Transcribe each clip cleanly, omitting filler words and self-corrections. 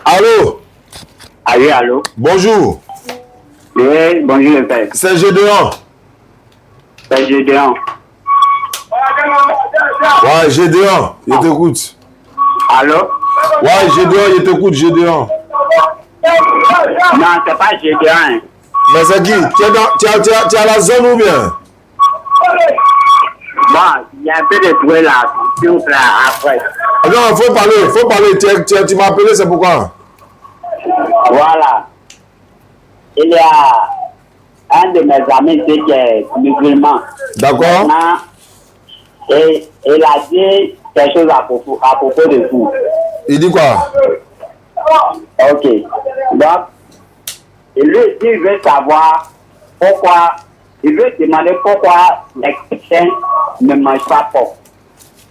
Allô? Allô, allô? Bonjour. Oui, bonjour le père. C'est Gédéon. C'est Gédéon. Ouais, Gédéon, je t'écoute. Allô? Ouais, Gédéon, je t'écoute, Gédéon. Non, c'est pas Gédéon. Mais c'est qui? Tu es à la zone ou bien? Bon, il y a un peu de bruit là, s'il vous plaît, après. Non, faut parler. Tu m'as appelé, c'est pourquoi? Voilà. Il y a un de mes amis qui est musulman. D'accord. Maintenant, et il a dit quelque chose à propos de vous. Il dit quoi? Ok. Donc, il veut savoir pourquoi, il veut demander pourquoi les chrétiens ne mangent pas porc.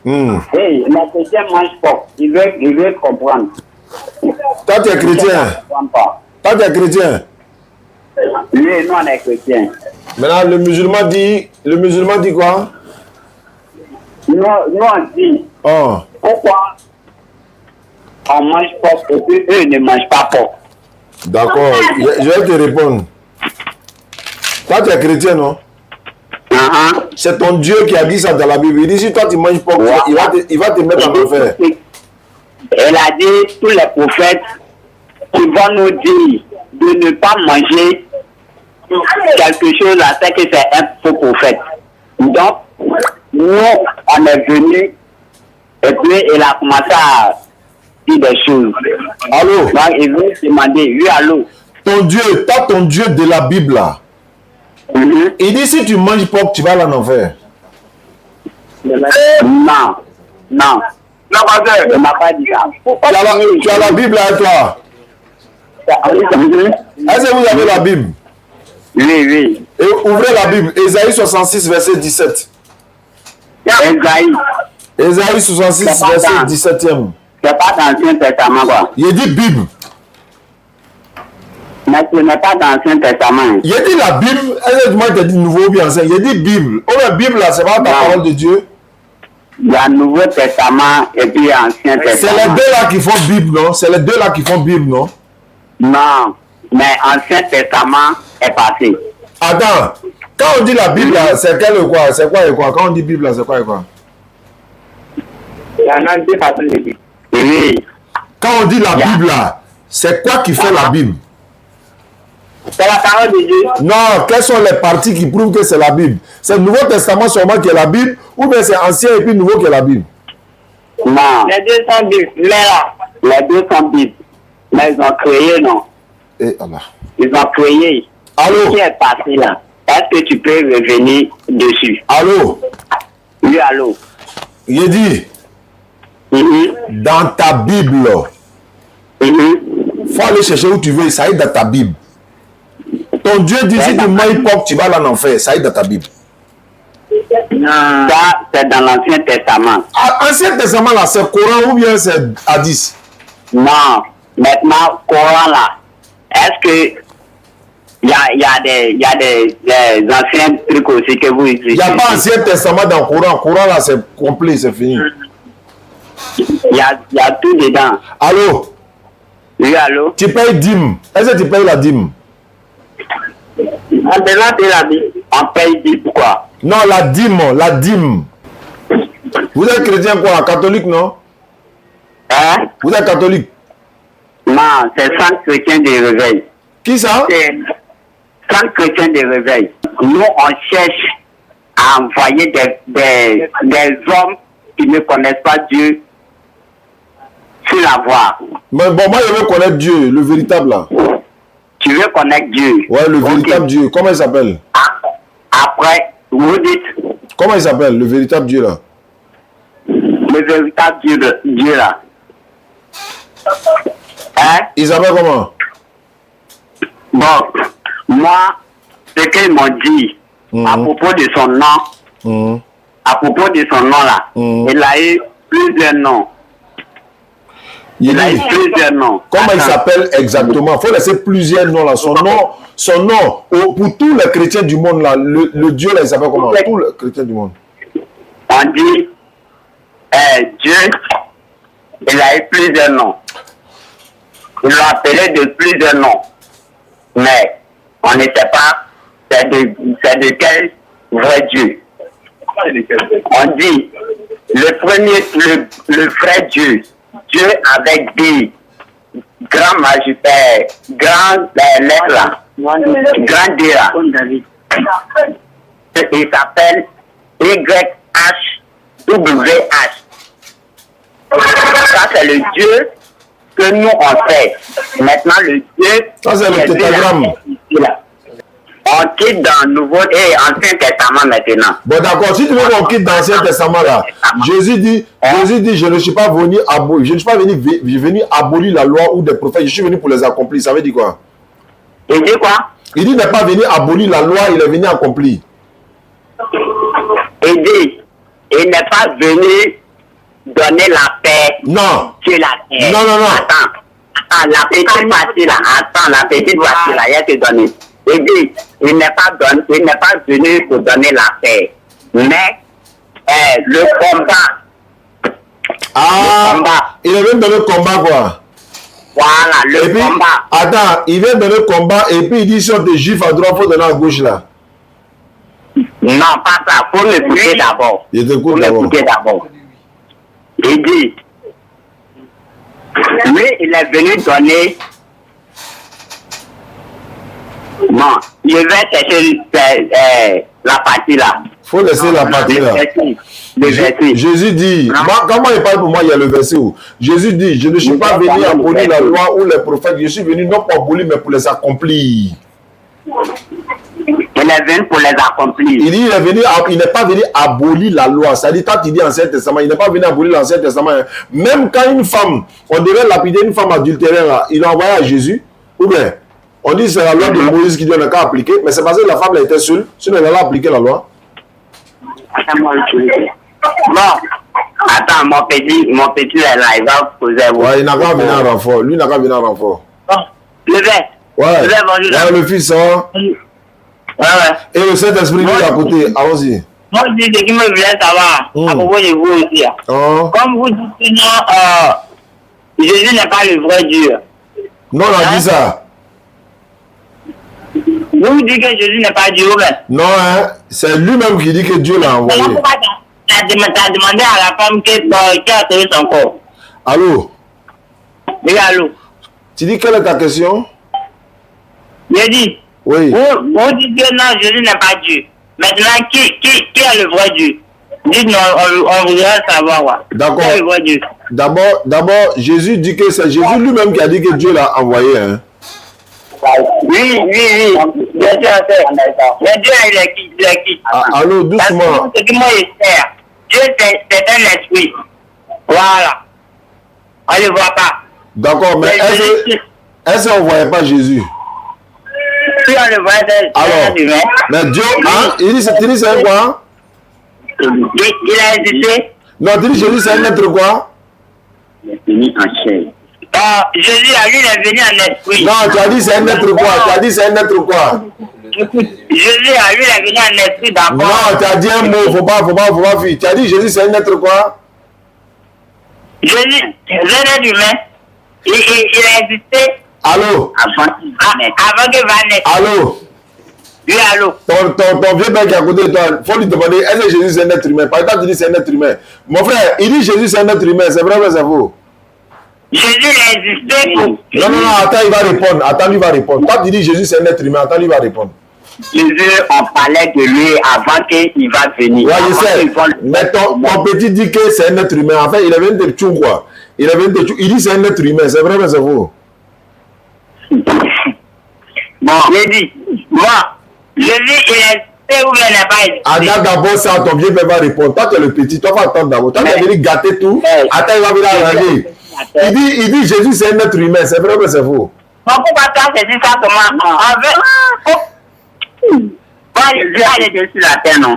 Et les chrétiens mangent porc. Il veut comprendre. Toi, tu es chrétien. Toi, tu es chrétien. Lui, nous, on est chrétiens. Maintenant, le musulman dit quoi? Nous, on dit pourquoi on mange porc et puis eux ne mangent pas porc. D'accord, je vais te répondre. Toi, tu es chrétien, non? C'est ton Dieu qui a dit ça dans la Bible. Il dit si toi tu manges porc, il va te mettre en enfer. Elle a dit tous les prophètes qui vont nous dire de ne pas manger quelque chose là, c'est que c'est un faux prophète. Donc, nous, on est venus et puis il a commencé à dire des choses. Allô? Donc, il veut demander, oui, allô? Ton Dieu, pas ton Dieu de la Bible là. Il dit si tu manges porc, tu vas aller en enfer. Non. Non, il m'a pas dit ça. Tu as la Bible avec toi. Est-ce que vous avez la Bible? Oui. Et ouvrez la Bible. Ésaïe 66, verset 17. Ésaïe 66, verset 17e. C'est pas dans l'Ancien Testament, quoi. Il dit Bible. Mais ce n'est pas dans l'Ancien Testament. Il dit la Bible. Est-ce que moi je te dis nouveau ou bien ancien? Il dit Bible. Oh, la Bible là, c'est pas ta parole de Dieu. Il y a Nouveau Testament et puis Ancien Testament. C'est les deux là qui font Bible, non? C'est les deux là qui font Bible, non? Non, mais Ancien Testament est passé. Attends, quand on dit la Bible là, c'est quel ou quoi? C'est quoi et quoi? Quand on dit Bible là, c'est quoi et quoi? Il y en a deux façons de dire. Oui. Quand on dit la Bible là, c'est quoi qui fait la Bible? C'est la parole de Dieu. Non, quelles sont les parties qui prouvent que c'est la Bible? C'est le Nouveau Testament seulement qui est la Bible ou bien c'est Ancien et puis Nouveau qui est la Bible? Non. Les deux sont Bibles. Les deux sont Bibles. Mais ils ont créé, non? Et Allah. Ils ont créé. Allô? Qui est passé là? Est-ce que tu peux revenir dessus? Allô? Oui, allô? Il dit, dans ta Bible, faut aller chercher où tu veux, ça est dans ta Bible. Ton Dieu dit si tu manges porc, tu vas aller en enfer, ça est dans ta Bible. Ça, c'est dans l'Ancien Testament. Ancien Testament là, c'est Coran ou bien c'est Hadith? Non. Maintenant, Coran là, est-ce que il y a des anciens trucs aussi que vous utilisez? Il n'y a pas Ancien Testament dans le Coran. Coran là, c'est complet, c'est fini. Il y a tout dedans. Allô? Oui, allô? Tu payes dîme. Est-ce que tu payes la dîme? On paye 10 pourquoi? Non, la dîme, la dîme. Vous êtes chrétien quoi? Catholique, non? Hein? Vous êtes catholique? Non, c'est 5 chrétiens de réveil. Qui ça? C'est 5 chrétiens de réveil. Nous, on cherche à envoyer des hommes qui ne connaissent pas Dieu sur la voie. Mais bon, moi je veux connaître Dieu, le véritable là. Tu veux connaître Dieu? Ouais, le véritable Dieu. Comment il s'appelle? Après, vous dites. Comment il s'appelle, le véritable Dieu là? Le véritable Dieu là. Hein? Il s'appelle comment? Bon, moi, ce qu'ils m'ont dit à propos de son nom, à propos de son nom là, il a eu plusieurs noms. Il a eu plusieurs noms. Comment il s'appelle exactement? Il faut laisser plusieurs noms là. Son nom, pour tous les chrétiens du monde là, le Dieu là, il s'appelle comment? Tous les chrétiens du monde. On dit Dieu, il a eu plusieurs noms. Ils l'ont appelé de plusieurs noms. Mais on ne sait pas c'est de quel vrai Dieu. On dit le premier, le vrai Dieu, Dieu avec des grands majuscules, grands lettres là, grand D là. Il s'appelle YHWH. Ça c'est le Dieu que nous on fait. Maintenant le Dieu. Ça c'est le tétragramme. On quitte dans le Nouveau et Ancien Testament maintenant. Bon d'accord, si tu veux qu'on quitte dans l'Ancien Testament là, Jésus dit, je ne suis pas venu abolir, je ne suis pas venu abolir la loi ou des prophètes, je suis venu pour les accomplir. Ça veut dire quoi? Il dit quoi? Il dit il n'est pas venu abolir la loi, il est venu accomplir. Il dit, il n'est pas venu donner la paix sur la terre. Non. Attends, la petite partie là, la petite partie là, il y a que donner. Il dit, il n'est pas venu pour donner la paix, mais le combat. Ah, le combat. Il est venu donner le combat quoi. Voilà, le combat. Attends, il vient donner le combat et puis il dit si on te juif à droite, il faut donner à gauche là. Non, pas ça, faut m'écouter d'abord. Il t'écoute d'abord. Il dit, lui, il est venu donner. Non, je vais chercher la partie là. Il faut laisser la partie là. Le verset. Jésus dit, comment il parle pour moi, il y a le verset où Jésus dit, je ne suis pas venu abolir la loi ou les prophètes, je suis venu non pas abolir mais pour les accomplir. Il est venu pour les accomplir. Il dit, il n'est pas venu abolir la loi. C'est-à-dire, quand il dit Ancien Testament, il n'est pas venu abolir l'Ancien Testament. Même quand une femme, on devait lapider une femme adultéraire, là, il l'a envoyé à Jésus, ou bien, on dit que c'est la loi de Moïse qui doit le cas appliquer, mais c'est parce que la femme elle était seule, sinon elle allait appliquer la loi. Bon, attends, mon petit est là, il va poser. Ouais, il n'a qu'à venir en renfort. Lui, il n'a qu'à venir en renfort. Le verre. Ouais. Le verre, bonjour. Ouais, le fils, hein. Ouais. Et le Saint-Esprit, lui, à côté. Allons-y. Moi, je dis ce qui me voulait savoir, à propos de vous aussi. Comme vous dites que non, Jésus n'est pas le vrai Dieu. Non, on a dit ça. Vous dites que Jésus n'est pas Dieu, mais. Non, hein, c'est lui-même qui dit que Dieu l'a envoyé. Pourquoi tu as demandé à la femme qui a trouvé son corps? Allô? Oui, allô? Tu dis quelle est ta question? J'ai dit. Oui. Vous dites que non, Jésus n'est pas Dieu. Maintenant, qui est le vrai Dieu? Dites-nous, on voudrait savoir. Ouais. D'accord. Qui est le vrai Dieu? D'abord, Jésus dit que c'est Jésus lui-même qui a dit que Dieu l'a envoyé. Hein. Oui. Bien sûr, mais Dieu, il est qui? Allô, doucement. Ce que moi, je sais, Dieu, c'est un esprit. Voilà. On ne le voit pas. D'accord, mais est-ce qu'on ne voyait pas Jésus? Si on le voit, alors, mais Dieu, hein, il dit c'est quoi? Il a existé. Non, tu dis Jésus c'est un être quoi? Il est venu en chair. Jésus, lui, il est venu en esprit. Non, tu as dit c'est un être quoi? Jésus, lui, il est venu en esprit d'abord. Non, tu as dit un mot, faut pas fuir. Tu as dit Jésus c'est un être quoi? Jésus, c'est un humain. Il a existé. Allô? Avant qu'il va naître. Allô? Oui, allô? Ton vieux père qui est à côté de toi, il faut lui demander est-ce que Jésus c'est un être humain? Par exemple, tu dis c'est un être humain. Mon frère, il dit Jésus c'est un être humain, c'est vrai ou c'est faux? Jésus il a existé. Non, attends, il va répondre. Attends, lui va répondre. Quand tu dis Jésus c'est un être humain, attends, lui va répondre. Jésus, on parlait de lui avant qu'il va venir. Ouais, je sais. Mais ton petit dit que c'est un être humain. En fait, il est venu de tchou quoi. Il dit c'est un être humain, c'est vrai ou c'est faux? Bon, j'ai dit, Jésus, il est ou bien n'est pas existé. Attends d'abord ça, ton vieux père va répondre. Toi, tu es le petit, toi, va attendre d'abord. Toi, tu es venu gâter tout. Attends, il va venir arranger. Il dit Jésus, c'est un être humain, c'est vrai ou c'est faux? Pourquoi toi, tu dis ça comment? Jésus a été sur la terre, non?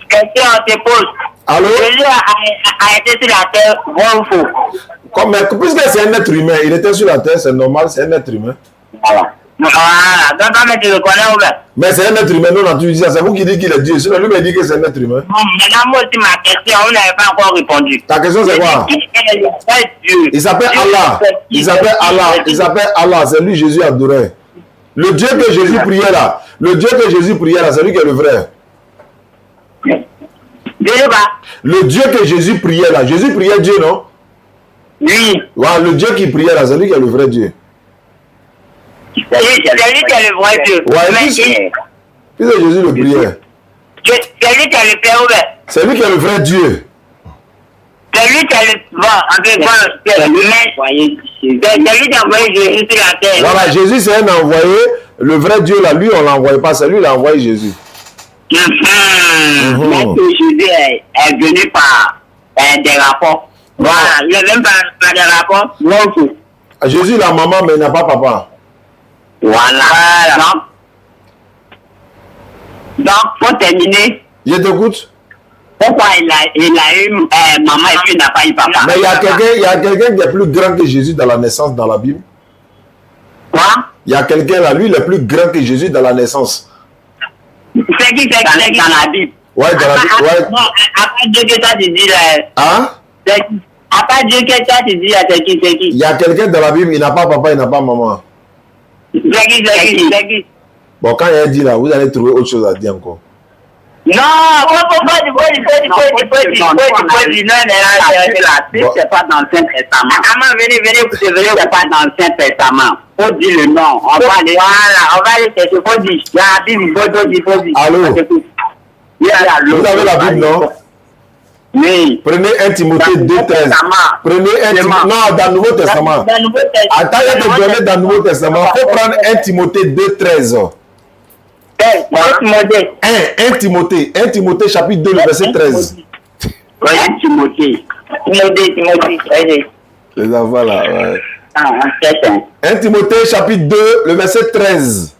Question, on te pose. Allô? Jésus a été sur la terre, bon ou faux? Mais puisque c'est un être humain, il était sur la terre, c'est normal, c'est un être humain. Voilà, donc Papa, mais tu le connais ou bien? Mais c'est un être humain, non, tu dis ça. C'est vous qui dites qu'il est Dieu. Sinon, lui m'a dit que c'est un être humain. Maintenant, moi aussi, ma question, on n'avait pas encore répondu. Ta question, c'est quoi? Il s'appelle Allah. Il s'appelle Allah. Il s'appelle Allah. C'est lui Jésus adoré. Le Dieu que Jésus priait là. Le Dieu que Jésus priait là, c'est lui qui est le vrai. Le Dieu que Jésus priait là. Jésus priait Dieu, non? Oui. Ouais, le Dieu qui priait là, c'est lui qui est le vrai Dieu. C'est lui qui est le vrai Dieu. Ouais, puisque Jésus le priait. C'est lui qui est le Père ouvert. C'est lui qui est le vrai Dieu. C'est lui qui est le... Bon, en fait, c'est lui qui a envoyé Jésus sur la terre. Voilà, Jésus c'est un envoyé. Le vrai Dieu là, lui on ne l'envoie pas. C'est lui qui a envoyé Jésus. Mais que Jésus est venu par des rapports. Voilà, il n'est même pas des rapports. Non, Jésus il a maman mais il n'a pas papa. Voilà. Donc, pour terminer, Je t'écoute. pourquoi il a eu maman et puis il n'a pas eu papa? Mais il y a quelqu'un qui est plus grand que Jésus dans la naissance dans la Bible. Quoi? Il y a quelqu'un là, lui il est plus grand que Jésus dans la naissance. C'est qui dans la Bible? Ouais, dans la Bible. Ouais. Non, après Dieu que toi tu dis là. Hein? Après Dieu que toi tu dis là, c'est qui? Il y a quelqu'un dans la Bible, il n'a pas papa, il n'a pas maman. C'est qui? Bon, quand il a dit là, vous allez trouver autre chose à dire encore. Non, c'est pas dans le Saint Testament. Venez écouter, c'est pas dans le Saint Testament. Faut dire le nom. On va aller, voilà, on va aller chercher, faut dire. La Bible, faut dire. Allô? Vous avez la Bible, non? Oui. Prenez 1 Timothée 2,13. Prenez 1 Timothée. Non, dans le Nouveau Testament. Attends, il y a des données dans le Nouveau Testament. Il faut prendre 1 Timothée 2,13. 1 Timothée chapitre 2, le verset 13. 1 Timothée. Les enfants là, ouais. 1 1 Timothée chapitre 2, le verset 13.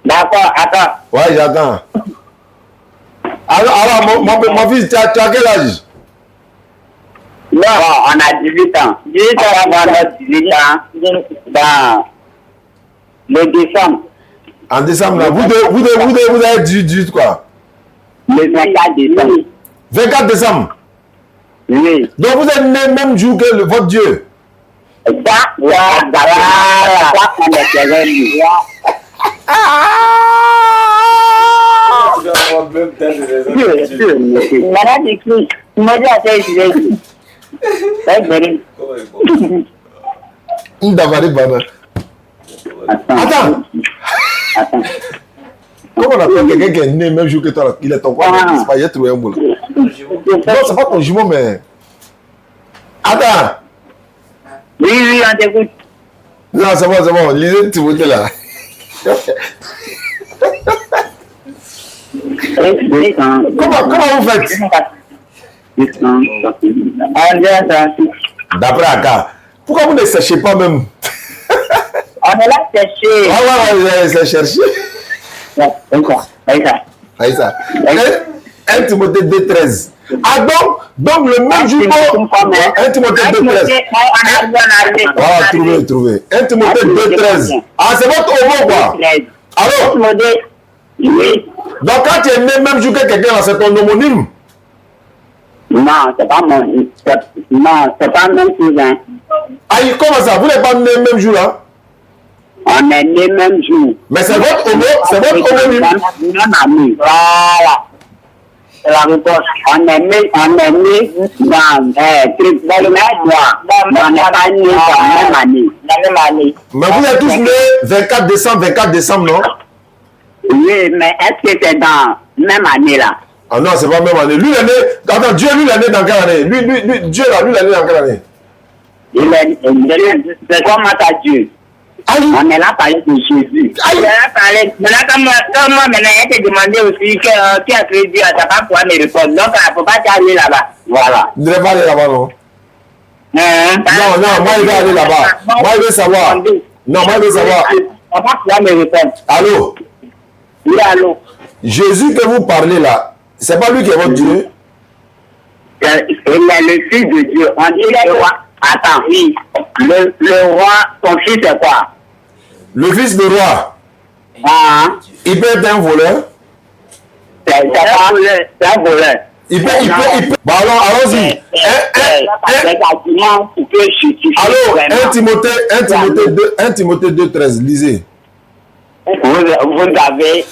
D'accord, attends. Ouais, j'attends. Alors mon fils, tu as quel âge? Non, on a 18 ans. 18 ans, on a 18 ans. Dans le décembre. En décembre, là, vous avez 18 quoi? Le 24 décembre. 24 décembre? Oui. Donc vous êtes né même jour que votre Dieu? Madame écrit, il m'a dit à ça, Attends. Comment on appelle quelqu'un qui est né même jour que toi? Il est ton quoi? C'est pas, il a trouvé un boulot. Non, c'est pas ton jumeau, mais. Attends. Oui, on t'écoute. Non, c'est bon. Lisez Timothée là. Comment vous faites? D'après Aka. Pourquoi vous ne cherchez pas même? On est là chercher. Ouais, c'est chercher. Aïssa. 1 Timothée 2,13. Ah donc le même jour. 1 Timothée 2,13. Ah, trouvé. 1 Timothée 2,13. Ah, c'est votre homo quoi? Alors? Oui. Donc quand tu es né même jour que quelqu'un là, c'est ton homonyme? Non, c'est pas mon. Non, c'est pas mon cousin. Aïe, comment ça? Vous n'êtes pas né même jour là? On est né même jour. Mais c'est votre homonyme. Voilà. C'est la réponse. On est né dans le même mois. On n'est pas né dans la même année. Mais vous êtes tous nés 24 décembre, non? Oui, mais est-ce que c'est dans la même année là? Ah non, c'est pas la même année. Lui, il est né. Attends, Dieu, lui, il est né dans quelle année? Dieu, là, lui, il est né dans quelle année? C'est comment t'as Dieu? Aïe. On est là parler de Jésus. Aïe. On est là parler. Maintenant, comme moi, maintenant, il te demandé aussi qui a créé Dieu, tu n'as pas pouvoir me répondre. Donc, il ne faut pas aller là-bas. Voilà. Il ne devrait pas aller là-bas, non? Non, moi, il va aller là-bas. Moi, il veut savoir. Non, moi, il veut savoir. On va pouvoir me répondre. Allô? Oui, allô? Jésus que vous parlez là, c'est pas lui qui est votre Dieu? Il est le fils de Dieu. On dit le roi. Attends, oui. Le roi, son fils c'est quoi? Le fils du roi. Il peut être un voleur. C'est un voleur. Il peut. Bah alors, allons-y. Les arguments pour que justifier. Allô, 1 Timothée 2,13, lisez. Vous avez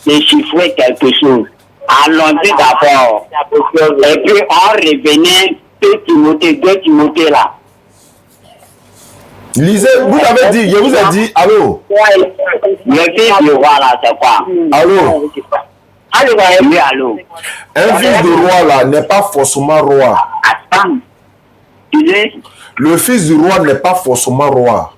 déchiffré quelque chose. Allons-y d'abord. Et puis on revenait 2 Timothée là. Lisez, vous avez dit, je vous ai dit, allô. Le fils du roi là, c'est quoi? Allô. Allô. Un fils de roi là n'est pas forcément roi. Attends. Tu dis? Le fils du roi n'est pas forcément roi.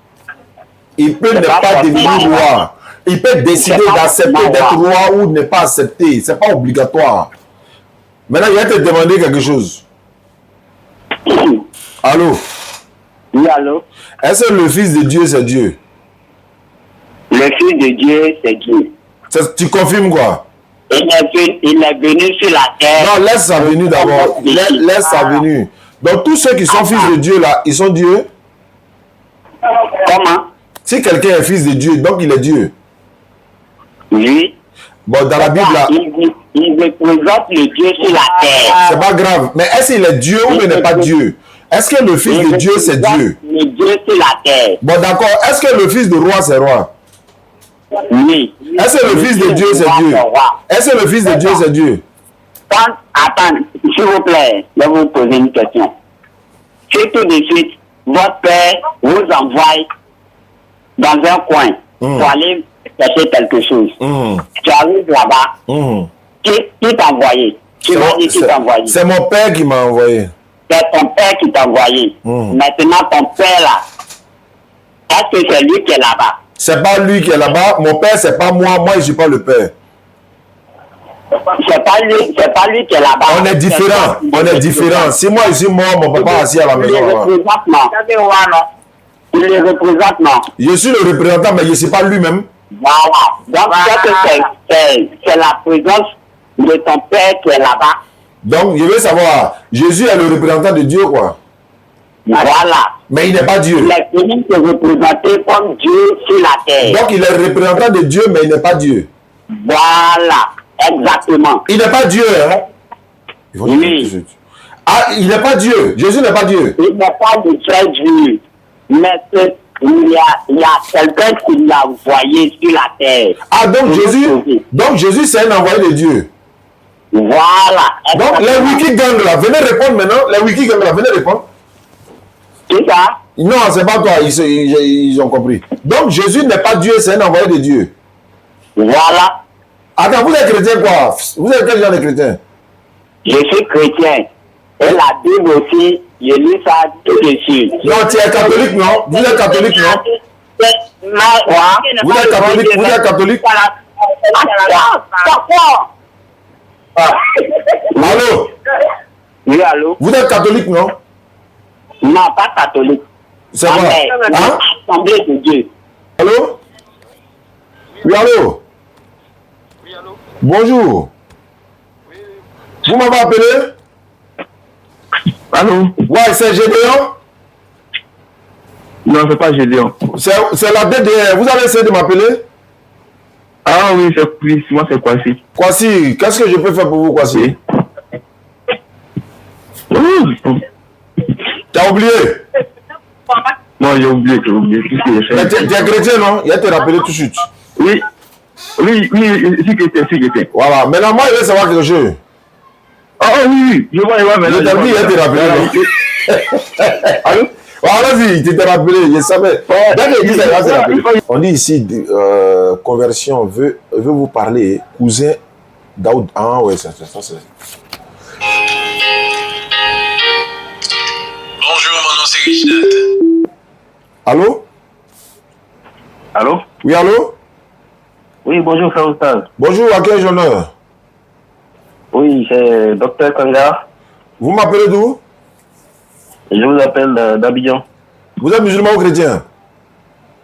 Il peut ne pas devenir roi. Il peut décider d'accepter d'être roi ou ne pas accepter. Ce n'est pas obligatoire. Maintenant, il va te demander quelque chose. Allô? Oui, allô? Est-ce que le fils de Dieu, c'est Dieu? Le fils de Dieu, c'est Dieu. Tu confirmes quoi? Il est venu sur la terre. Non, laisse sa venue d'abord. Laisse sa venue. Donc, tous ceux qui sont fils de Dieu, là, ils sont Dieu? Comment? Si quelqu'un est fils de Dieu, donc il est Dieu. Oui. Bon, dans la Bible, là... Il représente le Dieu sur la terre. C'est pas grave. Mais est-ce qu'il est Dieu ou il n'est pas Dieu? Est-ce que le fils de Dieu, c'est Dieu? Le Dieu sur la terre. Bon, d'accord. Est-ce que le fils de roi, c'est roi? Oui. Est-ce que le fils de Dieu, c'est Dieu? Est-ce que le fils de Dieu, c'est Dieu? Attends, s'il vous plaît, je vais vous poser une question. Si tout de suite, votre père vous envoie dans un coin pour aller chercher quelque chose. Tu arrives là-bas. Qui t'a envoyé? Tu m'as dit qui t'a envoyé. C'est mon père qui m'a envoyé. C'est ton père qui t'a envoyé. Maintenant, ton père là, est-ce que c'est lui qui est là-bas? C'est pas lui qui est là-bas. Mon père, c'est pas moi. Moi, je suis pas le père. C'est pas lui qui est là-bas. On est différents. On est différents. Si moi, je suis mort, mon papa est assis à la maison. Il le représente, non? Je suis le représentant, mais je ne suis pas lui-même. Voilà. Donc, c'est la présence de ton père qui est là-bas. Donc, je veux savoir, Jésus est le représentant de Dieu, quoi. Voilà. Mais il n'est pas Dieu. Il est venu se représenter comme Dieu sur la terre. Donc, il est le représentant de Dieu, mais il n'est pas Dieu. Voilà. Exactement. Il n'est pas Dieu, hein? Oui. Ah, il n'est pas Dieu. Jésus n'est pas Dieu. Il n'est pas de très Dieu. Mais il y a quelqu'un qui l'a envoyé sur la terre. Ah, donc Jésus, c'est un envoyé de Dieu. Voilà. Donc, les Wikigangs là, venez répondre maintenant. Les Wikigangs là, venez répondre. C'est ça? Non, c'est pas toi, ils ont compris. Donc, Jésus n'est pas Dieu, c'est un envoyé de Dieu. Voilà. Attends, vous êtes chrétien quoi? Vous êtes quel genre de chrétien? Je suis chrétien. Et la Bible aussi, je lis ça tout de suite. Non, tu es catholique, non? Vous êtes catholique, non? Vous êtes catholique, vous êtes catholique? Allô? Oui, allô? Vous êtes catholique, non? Non, pas catholique. C'est quoi? Hein? Assemblée de Dieu. Allô? Oui, allô? Oui, allô? Bonjour. Oui. Vous m'avez appelé? Allô? Ouais, c'est Gédéon? Non, c'est pas Gédéon. C'est la DDR. Vous avez essayé de m'appeler? Ah oui, moi c'est Kwasi. Kwasi, qu'est-ce que je peux faire pour vous, Kwasi? Tu as oublié? Non, j'ai oublié. Mais tu es chrétien, non? Il a te rappelé tout de suite. Oui, si chrétien. Voilà, maintenant moi je vais savoir quelque chose. Ah oui, je vois maintenant. Je t'ai dit, il a te rappelé. Allô? Allez-y, il t'était rappelé, je savais. On dit ici, conversion veut vous parler, cousin Daoud. Ah ouais, ça c'est. Bonjour, mon nom c'est Reginald. Allô? Allô? Oui, allô? Oui, bonjour, frère Oustaz. Bonjour, à quel honneur? Oui, c'est Dr Kanga. Vous m'appelez d'où? Je vous appelle d'Abidjan. Vous êtes musulman ou chrétien?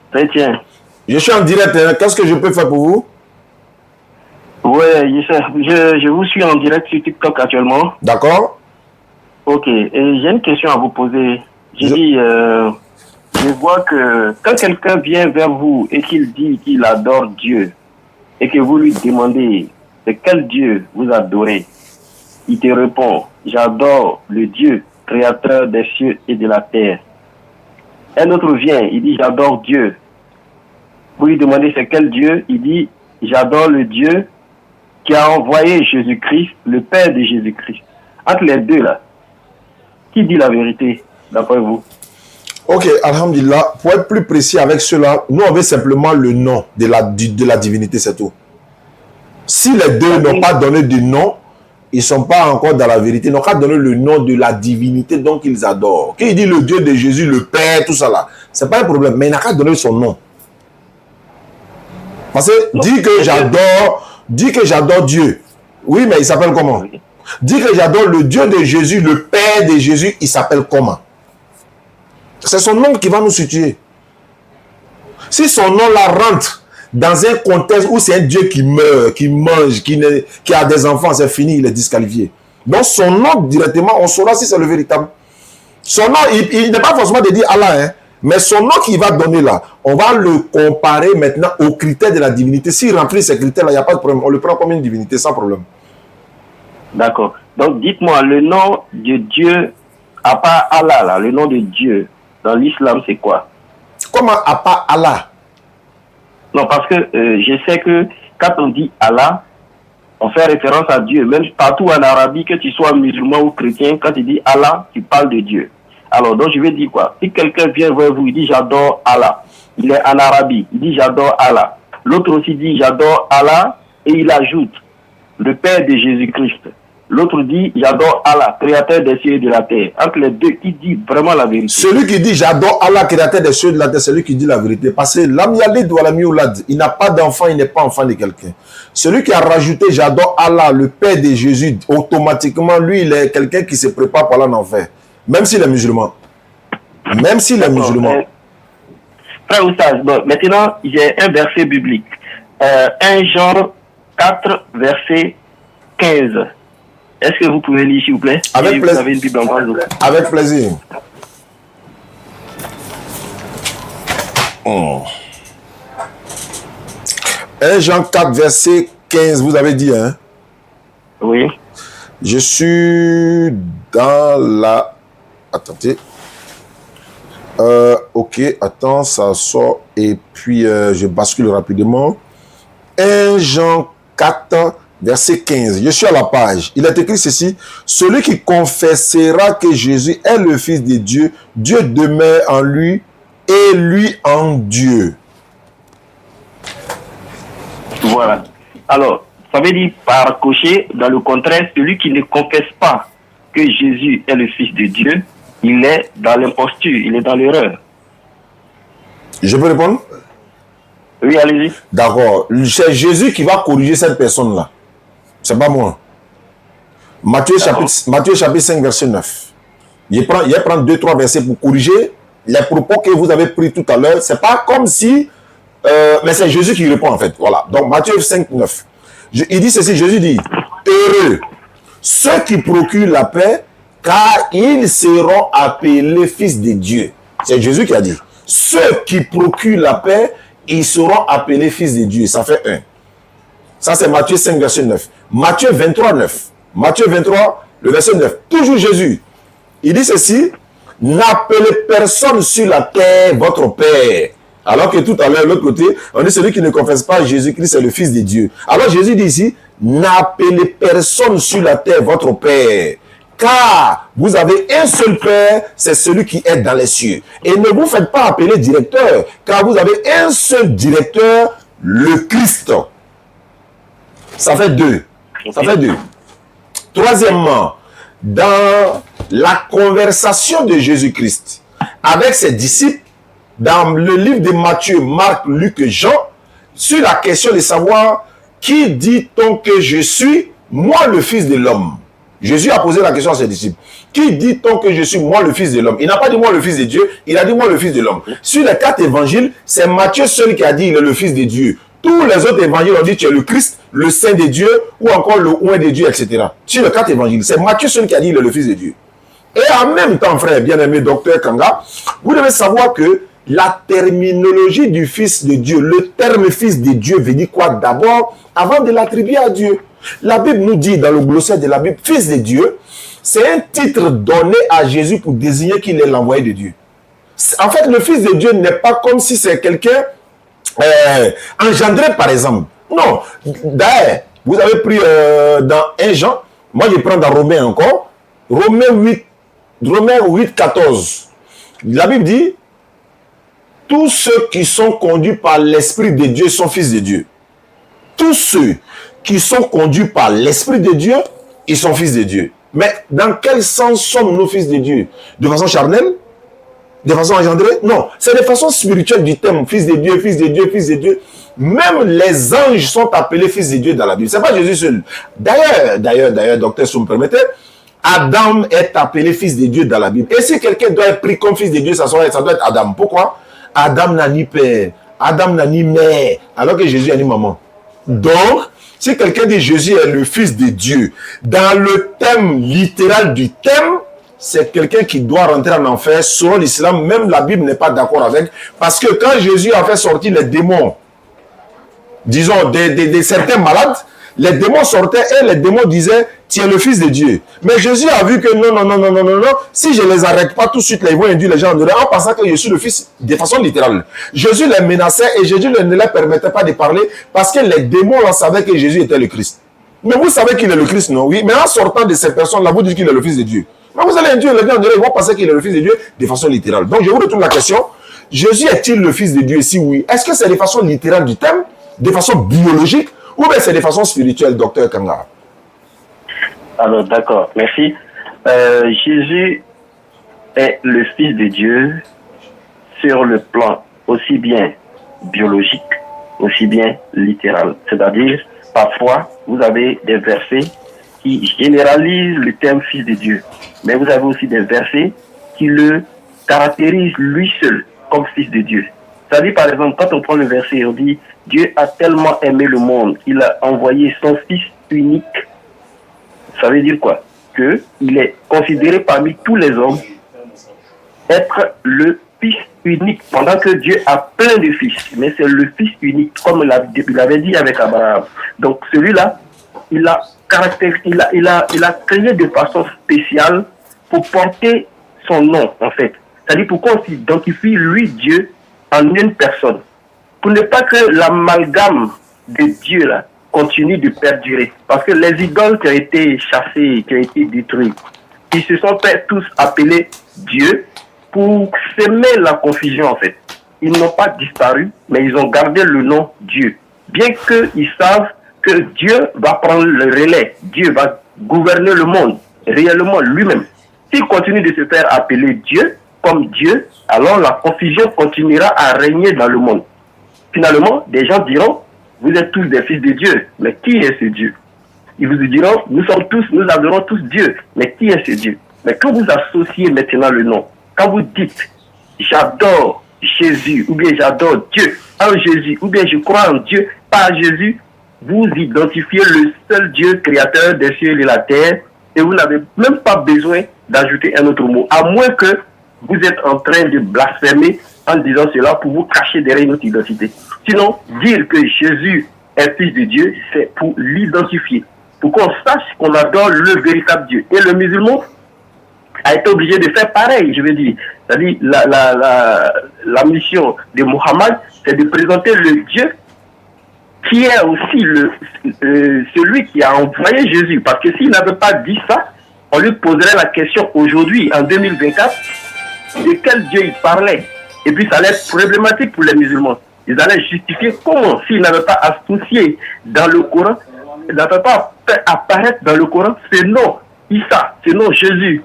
Chrétien. Je suis en direct, hein. Qu'est-ce que je peux faire pour vous? Oui, je vous suis en direct sur TikTok actuellement. D'accord. Ok, et j'ai une question à vous poser. Je vois que quand quelqu'un vient vers vous et qu'il dit qu'il adore Dieu, et que vous lui demandez de quel Dieu vous adorez, il te répond, j'adore le Dieu créateur des cieux et de la terre. Un autre vient, il dit, j'adore Dieu. Vous lui demandez c'est quel Dieu, il dit, j'adore le Dieu qui a envoyé Jésus-Christ, le Père de Jésus-Christ. Entre les deux là, qui dit la vérité d'après vous? Ok, alhamdulillah, pour être plus précis avec cela, nous on veut simplement le nom de la divinité, c'est tout. Si les deux n'ont pas donné de nom, ils ne sont pas encore dans la vérité, ils n'ont qu'à donner le nom de la divinité donc ils adorent. Quand il dit le Dieu de Jésus, le Père, tout ça là, c'est pas un problème, mais il n'a qu'à donner son nom. Parce que dit que j'adore Dieu. Oui, mais il s'appelle comment? Dit que j'adore le Dieu de Jésus, le Père de Jésus, il s'appelle comment? C'est son nom qui va nous situer. Si son nom là rentre dans un contexte où c'est un Dieu qui meurt, qui mange, qui a des enfants, c'est fini, il est disqualifié. Donc son nom directement, on saura si c'est le véritable. Son nom, il n'est pas forcément de dire Allah, hein, mais son nom qu'il va donner là, on va le comparer maintenant aux critères de la divinité. S'il remplit ces critères-là, il n'y a pas de problème. On le prend comme une divinité, sans problème. D'accord. Donc dites-moi, le nom de Dieu, à part Allah, là, le nom de Dieu, dans l'islam, c'est quoi? Comment à part Allah? Non, parce que je sais que quand on dit Allah, on fait référence à Dieu. Même partout en Arabie, que tu sois musulman ou chrétien, quand tu dis Allah, tu parles de Dieu. Alors, donc je vais dire quoi? Si quelqu'un vient vers vous, il dit j'adore Allah. Il est en Arabie, il dit j'adore Allah. L'autre aussi dit j'adore Allah et il ajoute le Père de Jésus-Christ. L'autre dit j'adore Allah, créateur des cieux et de la terre. Entre les deux, qui dit vraiment la vérité? Celui qui dit j'adore Allah, créateur des cieux et de la terre, c'est celui qui dit la vérité. Parce que l'am yalid wa lam yulad, il n'a pas d'enfant, il n'est pas enfant de quelqu'un. Celui qui a rajouté j'adore Allah, le Père de Jésus, automatiquement, lui, il est quelqu'un qui se prépare pour aller en enfer. Même s'il est musulman. Même s'il est musulman. Frère Oustaz, bon, maintenant, j'ai un verset biblique. 1 Jean 4, verset 15. Est-ce que vous pouvez lire, s'il vous plaît? Avec plaisir. Vous avez une Bible en face. Avec plaisir. Oh. 1 Jean 4, verset 15, vous avez dit, hein? Oui. Je suis dans la... Attendez. Ok, attends, ça sort et puis je bascule rapidement. 1 Jean 4, verset 15. Je suis à la page. Il est écrit ceci. Celui qui confessera que Jésus est le Fils de Dieu, Dieu demeure en lui et lui en Dieu. Voilà. Alors, ça veut dire par cocher, dans le contraire, celui qui ne confesse pas que Jésus est le Fils de Dieu, il est dans l'imposture, il est dans l'erreur. Je peux répondre? Oui, allez-y. D'accord. C'est Jésus qui va corriger cette personne-là. C'est pas moi. Matthieu chapitre 5, verset 9. Il prend 2-3 versets pour corriger les propos que vous avez pris tout à l'heure. C'est pas comme si... mais c'est Jésus qui répond en fait. Voilà. Donc Matthieu 5, 9. Il dit ceci, Jésus dit, heureux ceux qui procurent la paix, car ils seront appelés fils de Dieu. C'est Jésus qui a dit. Ceux qui procurent la paix, ils seront appelés fils de Dieu. Ça fait 1. Ça, c'est Matthieu 5, verset 9. Matthieu 23, 9. Matthieu 23, le verset 9. Toujours Jésus. Il dit ceci. N'appelez personne sur la terre votre Père. Alors que tout à l'heure, de l'autre côté, on dit celui qui ne confesse pas Jésus-Christ, c'est le Fils de Dieu. Alors Jésus dit ici, n'appelez personne sur la terre votre Père. Car vous avez un seul Père, c'est celui qui est dans les cieux. Et ne vous faites pas appeler directeur, car vous avez un seul directeur, le Christ. Ça fait 2. Ça fait 2. Troisièmement, dans la conversation de Jésus-Christ avec ses disciples, dans le livre de Matthieu, Marc, Luc et Jean, sur la question de savoir qui dit-on que je suis, moi le Fils de l'homme. Jésus a posé la question à ses disciples. Qui dit-on que je suis, moi le Fils de l'homme? Il n'a pas dit moi le Fils de Dieu, il a dit moi le Fils de l'homme. Sur les 4 évangiles, c'est Matthieu seul qui a dit il est le Fils de Dieu. Tous les autres évangiles ont dit tu es le Christ, le Saint de Dieu, ou encore le Oint de Dieu, etc. Sur les 4 évangiles, c'est Matthieu seul qui a dit il est le Fils de Dieu. Et en même temps, frère bien-aimé docteur Kanga, vous devez savoir que la terminologie du Fils de Dieu, le terme Fils de Dieu veut dire quoi d'abord, avant de l'attribuer à Dieu. La Bible nous dit dans le glossaire de la Bible, Fils de Dieu, c'est un titre donné à Jésus pour désigner qu'il est l'envoyé de Dieu. En fait, le Fils de Dieu n'est pas comme si c'est quelqu'un engendré, par exemple. Non. D'ailleurs, vous avez pris dans 1 Jean, moi je prends dans Romains encore, Romains 8, 14. La Bible dit, tous ceux qui sont conduits par l'Esprit de Dieu sont fils de Dieu. Tous ceux qui sont conduits par l'Esprit de Dieu, ils sont fils de Dieu. Mais dans quel sens sommes-nous fils de Dieu? De façon charnelle? De façon engendrée? Non, c'est de façon spirituelle du terme. Fils de Dieu, fils de Dieu, fils de Dieu. Même les anges sont appelés fils de Dieu dans la Bible. Ce n'est pas Jésus seul. D'ailleurs, docteur, si vous me permettez, Adam est appelé fils de Dieu dans la Bible. Et si quelqu'un doit être pris comme fils de Dieu, ça doit être Adam. Pourquoi? Adam n'a ni père, Adam n'a ni mère, alors que Jésus a ni maman. Donc, si quelqu'un dit Jésus est le fils de Dieu, dans le thème littéral du thème, c'est quelqu'un qui doit rentrer en enfer. Selon l'islam, même la Bible n'est pas d'accord avec. Parce que quand Jésus a fait sortir les démons, disons, de certains malades, les démons sortaient et les démons disaient, tu es le fils de Dieu. Mais Jésus a vu que non, si je ne les arrête pas tout de suite, là, ils vont induire les gens en erreur en pensant que je suis le fils de façon littérale. Jésus les menaçait et Jésus ne leur permettait pas de parler parce que les démons là, savaient que Jésus était le Christ. Mais vous savez qu'il est le Christ, non? Oui, mais en sortant de ces personnes-là, vous dites qu'il est le fils de Dieu. Mais vous allez induire les gens en erreur, ils vont penser qu'il est le fils de Dieu de façon littérale. Donc je vous retourne la question. Jésus est-il le fils de Dieu? Si oui, est-ce que c'est de façon littérale du thème, de façon biologique, ou bien c'est de façon spirituelle, docteur Kangara? Alors, d'accord, merci. Jésus est le Fils de Dieu sur le plan aussi bien biologique, aussi bien littéral. C'est-à-dire, parfois, vous avez des versets qui généralisent le terme Fils de Dieu, mais vous avez aussi des versets qui le caractérisent lui seul comme Fils de Dieu. C'est-à-dire, par exemple, quand on prend le verset, on dit « Dieu a tellement aimé le monde qu'il a envoyé son Fils unique ». Ça veut dire quoi? Qu'il est considéré parmi tous les hommes être le Fils unique, pendant que Dieu a plein de fils. Mais c'est le Fils unique, comme il avait dit avec Abraham. Donc celui-là, il a créé de façon spéciale pour porter son nom, en fait. C'est-à-dire pour qu'on s'identifie, lui, Dieu, en une personne. Pour ne pas que l'amalgame de Dieu, là, continue de perdurer. Parce que les idoles qui ont été chassées, qui ont été détruites, ils se sont tous appelés Dieu pour semer la confusion, en fait. Ils n'ont pas disparu, mais ils ont gardé le nom Dieu. Bien qu'ils savent que Dieu va prendre le relais, Dieu va gouverner le monde, réellement lui-même. S'il continue de se faire appeler Dieu, comme Dieu, alors la confusion continuera à régner dans le monde. Finalement, des gens diront, vous êtes tous des fils de Dieu, mais qui est ce Dieu? Ils vous diront, nous adorons tous Dieu, mais qui est ce Dieu? Mais quand vous associez maintenant le nom, quand vous dites, j'adore Jésus, ou bien j'adore Dieu en Jésus, ou bien je crois en Dieu par Jésus, vous identifiez le seul Dieu créateur des cieux et de la terre, et vous n'avez même pas besoin d'ajouter un autre mot, à moins que vous êtes en train de blasphémer en disant cela pour vous cacher derrière notre identité. Sinon, dire que Jésus est fils de Dieu, c'est pour l'identifier, pour qu'on sache qu'on adore le véritable Dieu. Et le musulman a été obligé de faire pareil, je veux dire. C'est-à-dire, la mission de Mohammed, c'est de présenter le Dieu qui est aussi celui qui a envoyé Jésus. Parce que s'il n'avait pas dit ça, on lui poserait la question aujourd'hui, en 2024, de quel Dieu il parlait. Et puis ça allait être problématique pour les musulmans. Ils allaient justifier comment, s'ils n'avaient pas associé dans le Coran, ils n'avaient pas fait apparaître dans le Coran ce nom, Issa, ce nom Jésus.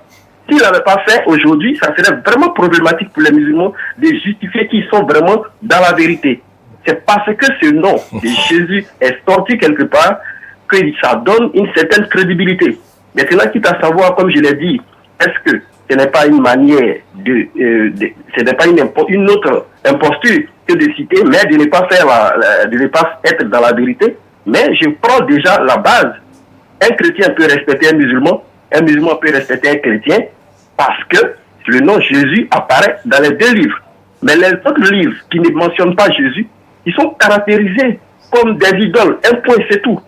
S'ils n'avaient pas fait aujourd'hui, ça serait vraiment problématique pour les musulmans de justifier qu'ils sont vraiment dans la vérité. C'est parce que ce nom de Jésus est sorti quelque part que ça donne une certaine crédibilité. Maintenant, quitte à savoir, comme je l'ai dit, est-ce que ce n'est pas une manière ce n'est pas une autre imposture que de citer, mais de ne pas faire de ne pas être dans la vérité. Mais je prends déjà la base. Un chrétien peut respecter un musulman peut respecter un chrétien, parce que le nom Jésus apparaît dans les deux livres. Mais les autres livres qui ne mentionnent pas Jésus, ils sont caractérisés comme des idoles. Un point, c'est tout.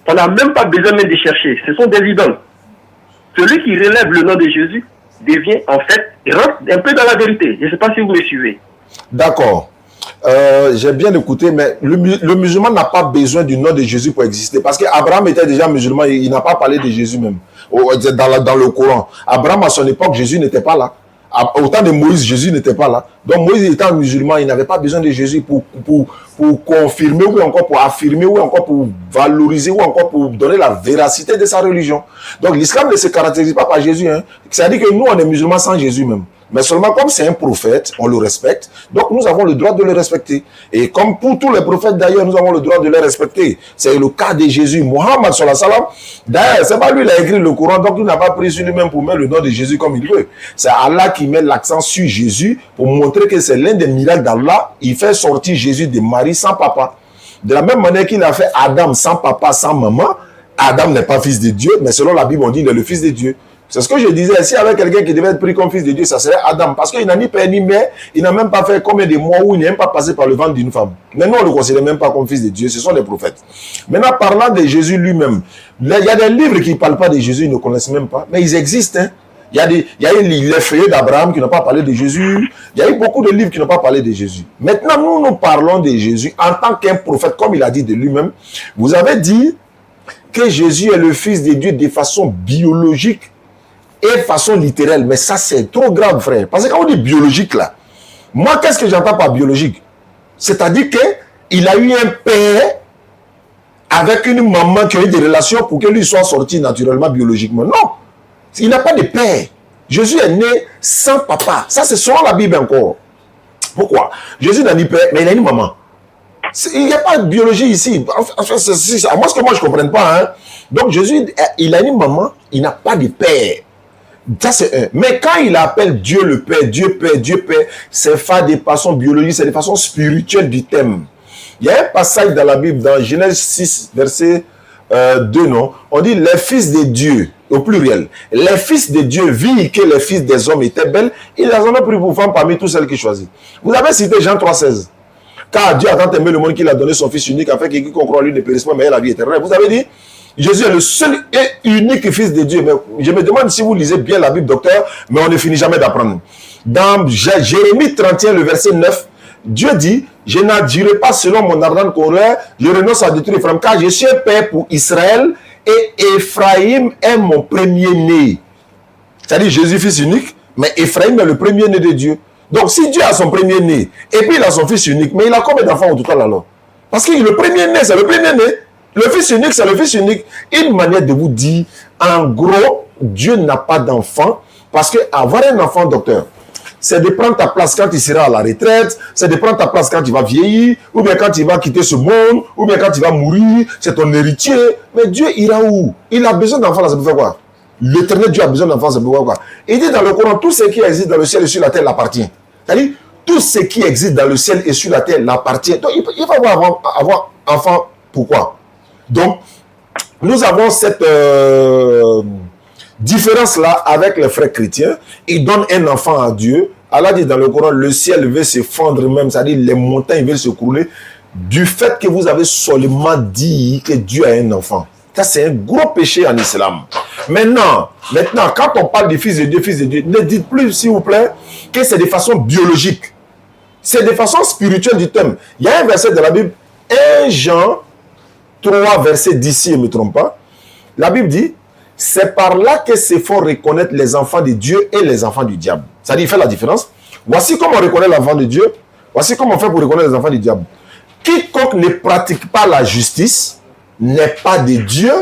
On n'a même pas besoin même de chercher. Ce sont des idoles. Celui qui relève le nom de Jésus devient, en fait, il rentre un peu dans la vérité. Je ne sais pas si vous me suivez. D'accord. J'ai bien écouté, mais le musulman n'a pas besoin du nom de Jésus pour exister. Parce qu'Abraham était déjà musulman, il n'a pas parlé de Jésus même. Dans le Coran. Abraham, à son époque, Jésus n'était pas là. Au temps de Moïse, Jésus n'était pas là. Donc Moïse étant musulman, il n'avait pas besoin de Jésus pour confirmer ou encore pour affirmer ou encore pour valoriser ou encore pour donner la véracité de sa religion. Donc l'islam ne se caractérise pas par Jésus. Hein. C'est-à-dire que nous, on est musulmans sans Jésus même. Mais seulement comme c'est un prophète, on le respecte. Donc nous avons le droit de le respecter. Et comme pour tous les prophètes d'ailleurs, nous avons le droit de le respecter. C'est le cas de Jésus. Mohammed sallallahu alayhi wa sallam, d'ailleurs, c'est pas lui qui a écrit le Coran, donc il n'a pas pris sur lui-même pour mettre le nom de Jésus comme il veut. C'est Allah qui met l'accent sur Jésus pour montrer que c'est l'un des miracles d'Allah. Il fait sortir Jésus de Marie sans papa. De la même manière qu'il a fait Adam sans papa, sans maman, Adam n'est pas fils de Dieu, mais selon la Bible, on dit qu'il est le fils de Dieu. C'est ce que je disais. S'il y avait quelqu'un qui devait être pris comme fils de Dieu, ça serait Adam. Parce qu'il n'a ni père ni mère. Il n'a même pas fait combien de mois où il n'est même pas passé par le ventre d'une femme. Mais nous, on ne le considère même pas comme fils de Dieu. Ce sont des prophètes. Maintenant, parlant de Jésus lui-même, il y a des livres qui ne parlent pas de Jésus, ils ne connaissent même pas. Mais ils existent. Hein. Il y a eu les feuillets d'Abraham qui n'ont pas parlé de Jésus. Il y a eu beaucoup de livres qui n'ont pas parlé de Jésus. Maintenant, nous parlons de Jésus en tant qu'un prophète, comme il a dit de lui-même. Vous avez dit que Jésus est le fils de Dieu de façon biologique et façon littérale. Mais ça, c'est trop grave, frère. Parce que quand on dit biologique, là, moi, qu'est-ce que j'entends par biologique? C'est-à-dire qu'il a eu un père avec une maman qui a eu des relations pour que lui soit sorti naturellement biologiquement. Non. Il n'a pas de père. Jésus est né sans papa. Ça, c'est selon la Bible encore. Pourquoi? Jésus n'a ni père, mais il a une maman. Il n'y a pas de biologie ici. Enfin, c'est à moi ce que moi je ne comprends pas. Hein. Donc Jésus, il a une maman, il n'a pas de père. Ça, c'est un. Mais quand il appelle Dieu le Père, Dieu Père, c'est pas des façons biologiques, c'est des façons spirituelles du thème. Il y a un passage dans la Bible, dans Genèse 6, verset 2, non? On dit les fils de Dieu, au pluriel. Les fils de Dieu virent que les fils des hommes étaient belles, ils les en ont pris pour femmes parmi tous celles qu'il choisit. Vous avez cité Jean 3,16. Car Dieu a tant aimé le monde qu'il a donné son fils unique afin que quiconque croit en lui ne périsse pas, mais ait la vie éternelle. Vous avez dit Jésus est le seul et unique fils de Dieu. Mais je me demande si vous lisez bien la Bible, docteur, mais on ne finit jamais d'apprendre. Dans Jérémie 31, le verset 9, Dieu dit, je n'agirai pas selon mon ardente colère, je renonce à détruire Ephraim, car je suis père pour Israël et Ephraïm est mon premier-né. C'est-à-dire Jésus, fils unique, mais Ephraïm est le premier-né de Dieu. Donc si Dieu a son premier-né, et puis il a son fils unique, mais il a combien d'enfants au total alors? Parce que le premier-né, c'est le premier-né. Le fils unique, c'est le fils unique. Une manière de vous dire, en gros, Dieu n'a pas d'enfant, parce que avoir un enfant, docteur, c'est de prendre ta place quand il sera à la retraite, c'est de prendre ta place quand il va vieillir, ou bien quand il va quitter ce monde, ou bien quand il va mourir, c'est ton héritier. Mais Dieu ira où? Il a besoin d'enfants, là, c'est pour faire quoi? L'éternel Dieu a besoin d'enfants, c'est pour faire quoi? Il dit dans le Coran, tout ce qui existe dans le ciel et sur la terre l'appartient. C'est-à-dire, tout ce qui existe dans le ciel et sur la terre l'appartient. Donc, il va avoir enfant, pourquoi? Donc, nous avons cette différence-là avec les frères chrétiens. Ils donnent un enfant à Dieu. Allah dit dans le Coran, le ciel veut se fendre même, c'est-à-dire les montagnes veulent se couler, du fait que vous avez seulement dit que Dieu a un enfant. Ça, c'est un gros péché en islam. Maintenant, quand on parle du fils de Dieu, ne dites plus, s'il vous plaît, que c'est de façon biologique. C'est de façon spirituelle du thème. Il y a un verset de la Bible, 1 Jean 3, verset 10, si je ne me trompe pas. La Bible dit, c'est par là que se font reconnaître les enfants de Dieu et les enfants du diable. Ça dit, il fait la différence. Voici comment on reconnaît l'enfant de Dieu. Voici comment on fait pour reconnaître les enfants du diable. Quiconque ne pratique pas la justice n'est pas de Dieu,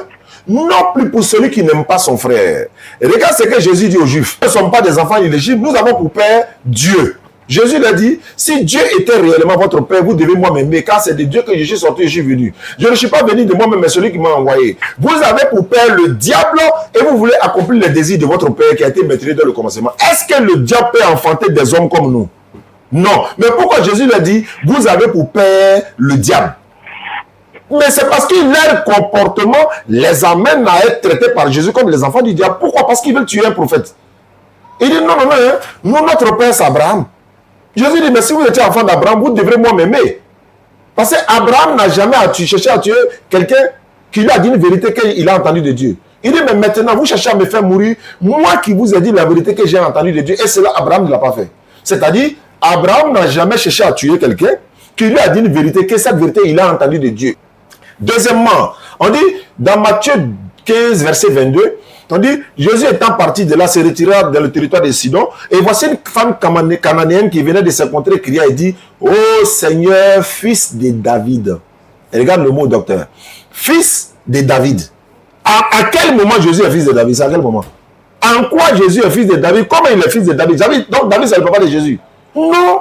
non plus pour celui qui n'aime pas son frère. Et regarde ce que Jésus dit aux Juifs. Nous ne sommes pas des enfants illégitimes, nous avons pour père Dieu. Jésus l'a dit, si Dieu était réellement votre père, vous devez moi m'aimer, car c'est de Dieu que je suis sorti et je suis venu. Je ne suis pas venu de moi-même, mais celui qui m'a envoyé. Vous avez pour père le diable et vous voulez accomplir les désirs de votre père qui a été maîtrisé dans le commencement. Est-ce que le diable peut enfanter des hommes comme nous? Non. Mais pourquoi Jésus l'a dit, vous avez pour père le diable? Mais c'est parce que leur comportement les amène à être traités par Jésus comme les enfants du diable. Pourquoi? Parce qu'ils veulent tuer un prophète. Il dit non, nous, notre père c'est Abraham. Jésus dit, mais si vous étiez enfant d'Abraham, vous devrez moi m'aimer. Parce qu'Abraham n'a jamais cherché à tuer quelqu'un qui lui a dit une vérité qu'il a entendue de Dieu. Il dit, mais maintenant, vous cherchez à me faire mourir, moi qui vous ai dit la vérité que j'ai entendue de Dieu. Et cela, Abraham ne l'a pas fait. C'est-à-dire, Abraham n'a jamais cherché à tuer quelqu'un qui lui a dit une vérité, que cette vérité, il a entendue de Dieu. Deuxièmement, on dit, dans Matthieu 15, verset 22, on dit, Jésus étant parti de là, se retira dans le territoire de Sidon, et voici une femme cananéenne qui venait de se rencontrer, cria et dit, ô Seigneur, fils de David. Et regarde le mot, docteur. Fils de David. À quel moment Jésus est fils de David? C'est à quel moment? En quoi Jésus est fils de David? Comment il est fils de David? Donc David, c'est le papa de Jésus. Non.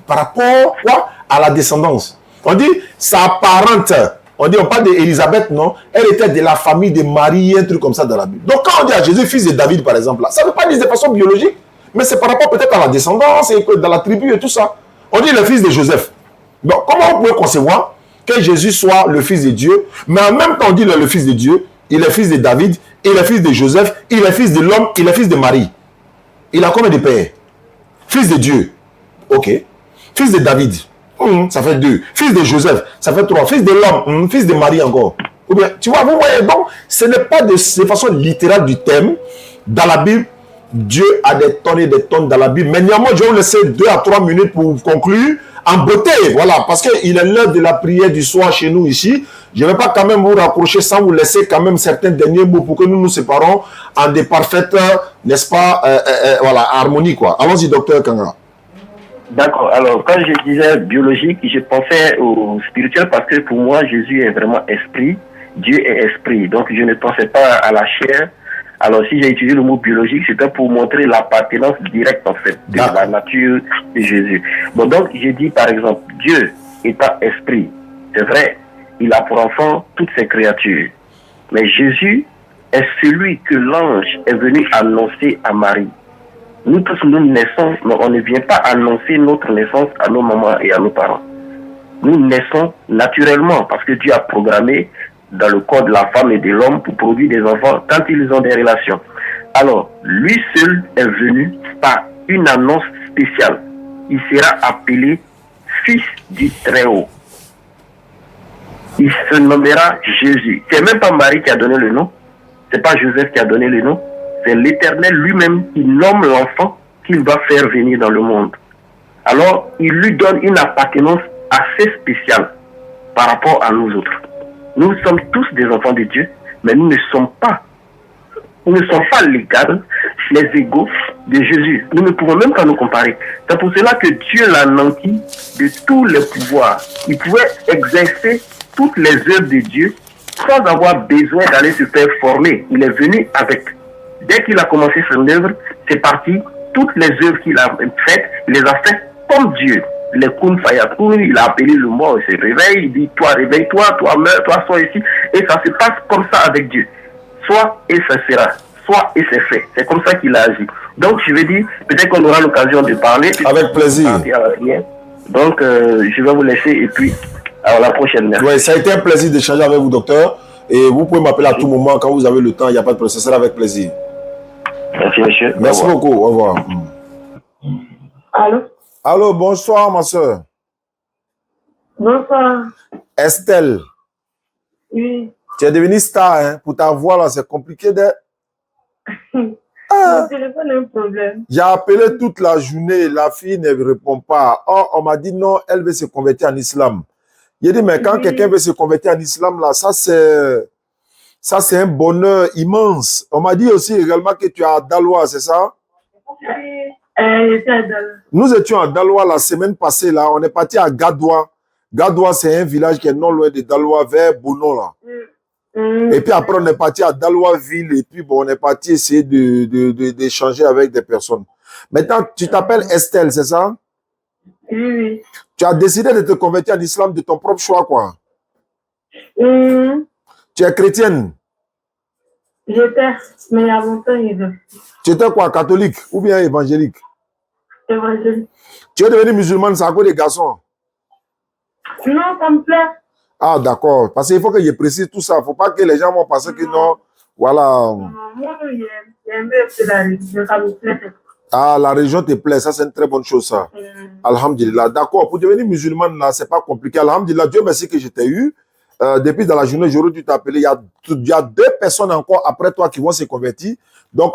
Par rapport quoi? À la descendance. On dit, sa parente. On parle d'Élisabeth, non? Elle était de la famille de Marie, un truc comme ça dans la Bible. Donc quand on dit à Jésus, fils de David, par exemple, là, ça ne veut pas dire de façon biologique, mais c'est par rapport peut-être à la descendance, et dans la tribu et tout ça. On dit le fils de Joseph. Donc comment on peut concevoir que Jésus soit le fils de Dieu, mais en même temps on dit le fils de Dieu, il est fils de David, il est fils de Joseph, il est fils de l'homme, il est fils de Marie. Il a combien de pères? Fils de Dieu. Ok. Fils de David. Ça fait 2. Fils de Joseph, ça fait 3. Fils de l'homme, fils de Marie encore. Ou bien, tu vois, vous voyez, donc, ce n'est pas de façon littérale du thème. Dans la Bible, Dieu a des tonnes et des tonnes dans la Bible. Mais néanmoins, je vais vous laisser 2 à 3 minutes pour conclure en beauté. Voilà, parce qu'il est l'heure de la prière du soir chez nous ici. Je ne vais pas quand même vous rapprocher sans vous laisser quand même certains derniers mots pour que nous nous séparons en des parfaites, n'est-ce pas, voilà, harmonie, quoi. Allons-y, docteur Kanga. D'accord. Alors, quand je disais biologique, je pensais au spirituel parce que pour moi, Jésus est vraiment esprit. Dieu est esprit. Donc, je ne pensais pas à la chair. Alors, si j'ai utilisé le mot biologique, c'était pour montrer l'appartenance directe, en fait, de la nature de Jésus. Bon, donc, j'ai dit, par exemple, Dieu étant esprit. C'est vrai, il a pour enfant toutes ses créatures. Mais Jésus est celui que l'ange est venu annoncer à Marie. Nous tous, nous naissons, mais on ne vient pas annoncer notre naissance à nos mamans et à nos parents. Nous naissons naturellement parce que Dieu a programmé dans le corps de la femme et de l'homme pour produire des enfants quand ils ont des relations. Alors, lui seul est venu par une annonce spéciale. Il sera appelé Fils du Très-Haut. Il se nommera Jésus. C'est même pas Marie qui a donné le nom. C'est pas Joseph qui a donné le nom. C'est l'Éternel lui-même qui nomme l'enfant qu'il va faire venir dans le monde. Alors, il lui donne une appartenance assez spéciale par rapport à nous autres. Nous sommes tous des enfants de Dieu, mais nous ne sommes pas les égaux de Jésus. Nous ne pouvons même pas nous comparer. C'est pour cela que Dieu l'a nanti de tous les pouvoirs. Il pouvait exercer toutes les œuvres de Dieu sans avoir besoin d'aller se faire former. Il est venu avec. Dès qu'il a commencé son œuvre, c'est parti. Toutes les œuvres qu'il a faites, il les a faites comme Dieu. Les Kun Fayakoun, il a appelé le mort, il se réveille, il dit, toi réveille-toi, toi meurs, toi sois ici. Et ça se passe comme ça avec Dieu. Soit et ça sera, soit et c'est fait. C'est comme ça qu'il a agi. Donc je vais dire, peut-être qu'on aura l'occasion de parler. Avec plaisir. Donc je vais vous laisser et puis à la prochaine. Merci. Oui, ça a été un plaisir d'échanger avec vous, docteur. Et vous pouvez m'appeler à tout moment quand vous avez le temps, il n'y a pas de problème, ce sera avec plaisir. Merci, monsieur. Merci beaucoup, au revoir. Allô? Allô, bonsoir, ma soeur. Bonsoir. Estelle. Oui. Tu es devenue star, hein? Pour ta voix, là, c'est compliqué de... Mon téléphone a un problème. J'ai appelé toute la journée, la fille ne répond pas. Oh, on m'a dit non, elle veut se convertir en islam. J'ai dit, mais quand quelqu'un veut se convertir en islam, là, ça c'est un bonheur immense. On m'a dit aussi également que tu es à Daloa, c'est ça? Oui, j'étais à Daloa. Nous étions à Daloa la semaine passée, là. On est parti à Gadoua. Gadoua, c'est un village qui est non loin de Daloa, vers Bono, là. Et puis après, on est parti à Daloa ville. Et puis, bon, on est parti essayer d'échanger avec des personnes. Maintenant, tu t'appelles Estelle, c'est ça? Oui. Tu as décidé de te convertir en islam de ton propre choix, quoi. Tu es chrétienne? J'étais, mais il y a longtemps, il est. Tu étais quoi, catholique ou bien évangélique? Évangélique. Tu es devenu musulmane, c'est à cause des garçons? Non, ça me plaît. Ah, d'accord. Parce qu'il faut que je précise tout ça. Il ne faut pas que les gens vont penser que non. Voilà. Moi, j'aime bien la religion, ça me plaît. Ah, la religion te plaît, ça c'est une très bonne chose ça. Alhamdulillah. D'accord, pour devenir musulmane là, c'est pas compliqué. Alhamdulillah, Dieu merci que je t'ai eu. Depuis dans la journée, j'aurais dû t'appeler. Il y a 2 personnes encore après toi qui vont se convertir. Donc,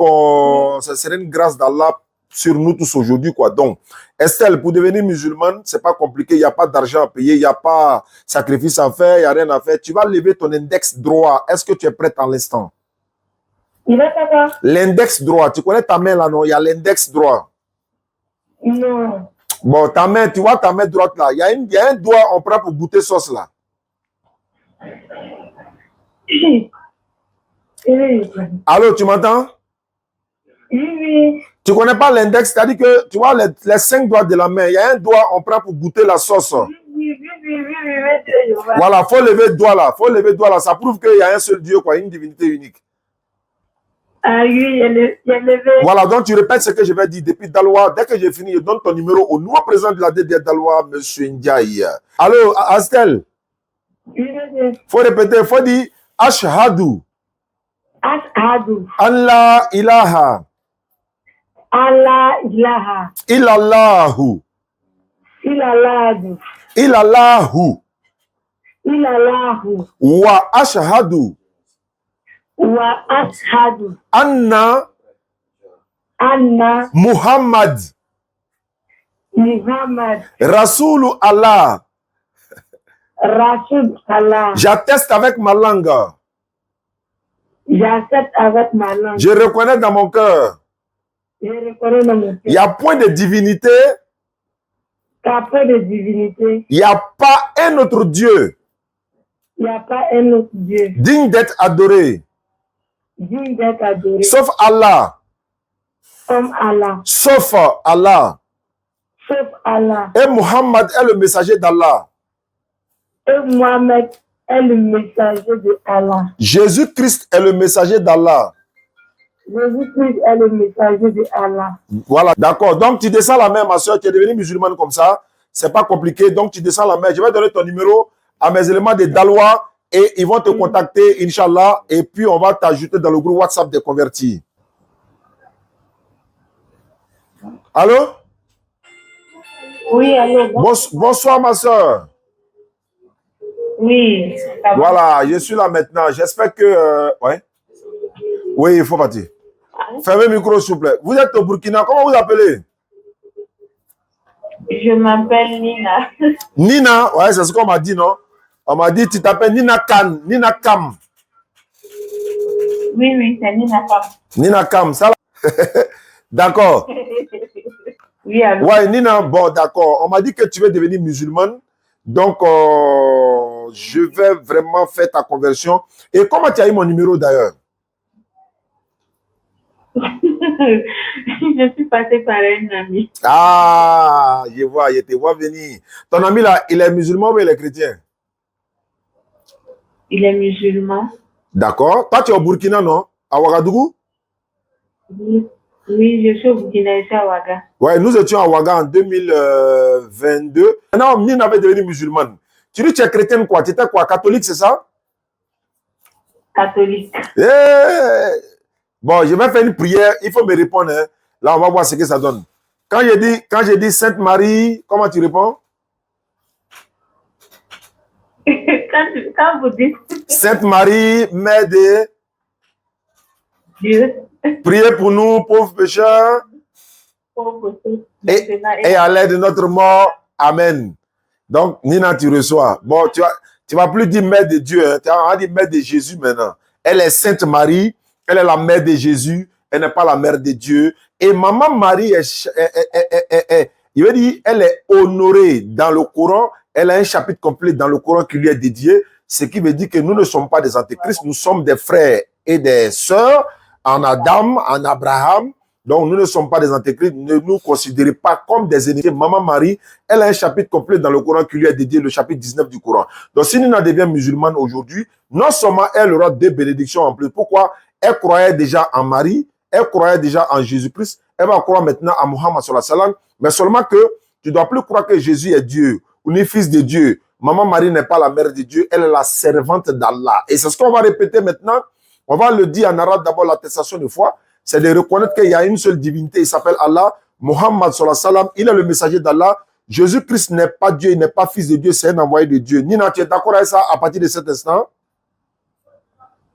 ça serait une grâce d'Allah sur nous tous aujourd'hui, quoi. Donc, Estelle, pour devenir musulmane, c'est pas compliqué. Il n'y a pas d'argent à payer, il n'y a pas de sacrifice à faire, il n'y a rien à faire. Tu vas lever ton index droit. Est-ce que tu es prête à l'instant? Il va savoir? L'index droit. Tu connais ta main là, non? Il y a l'index droit. Non. Bon, ta main, tu vois ta main droite là. Il y a un doigt, on prend pour goûter sauce là. Oui. Allô, tu m'entends? Oui. Tu connais pas l'index, c'est-à-dire que tu vois les 5 doigts de la main, il y a un doigt, on prend pour goûter la sauce. Oui. Voilà, faut lever le doigt là, ça prouve qu'il y a un seul Dieu, quoi, une divinité unique. Ah oui, elle est levée. Voilà, donc tu répètes ce que je vais dire depuis Daloa. Dès que j'ai fini, je donne ton numéro au nouveau président de la DDR Daloa, M. Ndiaye. Allô, Astel? Oui. Faut répéter, faut dire Ashhadu. Ashhadu. Allah ilaha. Allah ilaha. Illallahu. Ilallahu. Illallahu. Ilallahu. Wa ashhadu. Wa ashhadu. Anna Muhammad. Muhammad. Rasoul Allah. Rasoul Allah. J'atteste avec ma langue. J'accepte avec ma langue. Je reconnais dans mon cœur. Je reconnais dans mon cœur. Il n'y a point de divinité. Qu'après de divinité. Il n'y a pas un autre Dieu. Il n'y a pas un autre Dieu. Digne d'être adoré. Digne d'être adoré. Sauf Allah. Comme Allah. Sauf Allah. Sauf Allah. Et Muhammad est le messager d'Allah. Et Mohamed est le messager de Allah. Jésus-Christ est le messager d'Allah. Jésus-Christ est le messager de Allah. Voilà, d'accord. Donc, tu descends la main, ma soeur. Tu es devenue musulmane comme ça. C'est pas compliqué. Donc, tu descends la main. Je vais donner ton numéro à mes éléments de Daloa et ils vont te contacter, Inch'Allah. Et puis, on va t'ajouter dans le groupe WhatsApp des convertis. Allô? Oui, allô. Bonsoir, ma soeur. Oui. Voilà, je suis là maintenant. J'espère que... ouais. Oui, il faut partir. Fermez le micro, s'il vous plaît. Vous êtes au Burkina. Comment vous appelez? Je m'appelle Nina. Nina, ouais, c'est ce qu'on m'a dit, non? On m'a dit, tu t'appelles Nina Khan, Nina Kam. Oui, c'est Nina Kam. Nina Kam, ça là. D'accord. Oui, allô. Ouais, Nina, bon, d'accord. On m'a dit que tu veux devenir musulmane. Donc, je vais vraiment faire ta conversion. Et comment tu as eu mon numéro d'ailleurs? Je suis passée par un ami. Ah, je vois, je te vois venir. Ton ami là, il est musulman ou il est chrétien? Il est musulman. D'accord. Toi, tu es au Burkina, non? À Ouagadougou? Oui, je suis au Burkina, je suis à Ouaga. Ouais, nous étions à Ouaga en 2022. Maintenant, Nina avait devenu musulmane. Tu dis, tu es chrétienne quoi? Tu étais quoi? Catholique, c'est ça? Catholique. Bon, je vais faire une prière. Il faut me répondre. Hein. Là, on va voir ce que ça donne. Quand je dis Sainte Marie, comment tu réponds? Quand vous dites Sainte Marie, Mère de Dieu, priez pour nous, pauvres pécheurs, et à l'aide de notre mort. Amen. Donc, Nina, tu reçois. Bon, tu vas plus dire Mère de Dieu. Hein. Tu vas dire Mère de Jésus maintenant. Elle est Sainte Marie. Elle est la mère de Jésus. Elle n'est pas la mère de Dieu. Et Maman Marie, il veut dire, elle est honorée dans le Coran. Elle a un chapitre complet dans le Coran qui lui est dédié. Ce qui veut dire que nous ne sommes pas des antéchrists. Nous sommes des frères et des sœurs en Adam, en Abraham. Donc, nous ne sommes pas des antéchrists. Ne nous considérez pas comme des ennemis. Maman Marie, elle a un chapitre complet dans le Coran qui lui est dédié, le chapitre 19 du Coran. Donc, si Nina devient musulmane aujourd'hui, non seulement elle aura des bénédictions en plus. Pourquoi? Elle croyait déjà en Marie, elle croyait déjà en Jésus-Christ, elle va croire maintenant en Muhammad sallallahu alayhi wa sallam, mais seulement que tu ne dois plus croire que Jésus est Dieu ou ni fils de Dieu. Maman Marie n'est pas la mère de Dieu, elle est la servante d'Allah. Et c'est ce qu'on va répéter maintenant. On va le dire en arabe d'abord, l'attestation de foi. c'est de reconnaître qu'il y a une seule divinité, il s'appelle Allah. Muhammad sallallahu alayhi wa sallam, il est le messager d'Allah. Jésus-Christ n'est pas Dieu, il n'est pas fils de Dieu, c'est un envoyé de Dieu. Nina, tu es d'accord avec ça à partir de cet instant?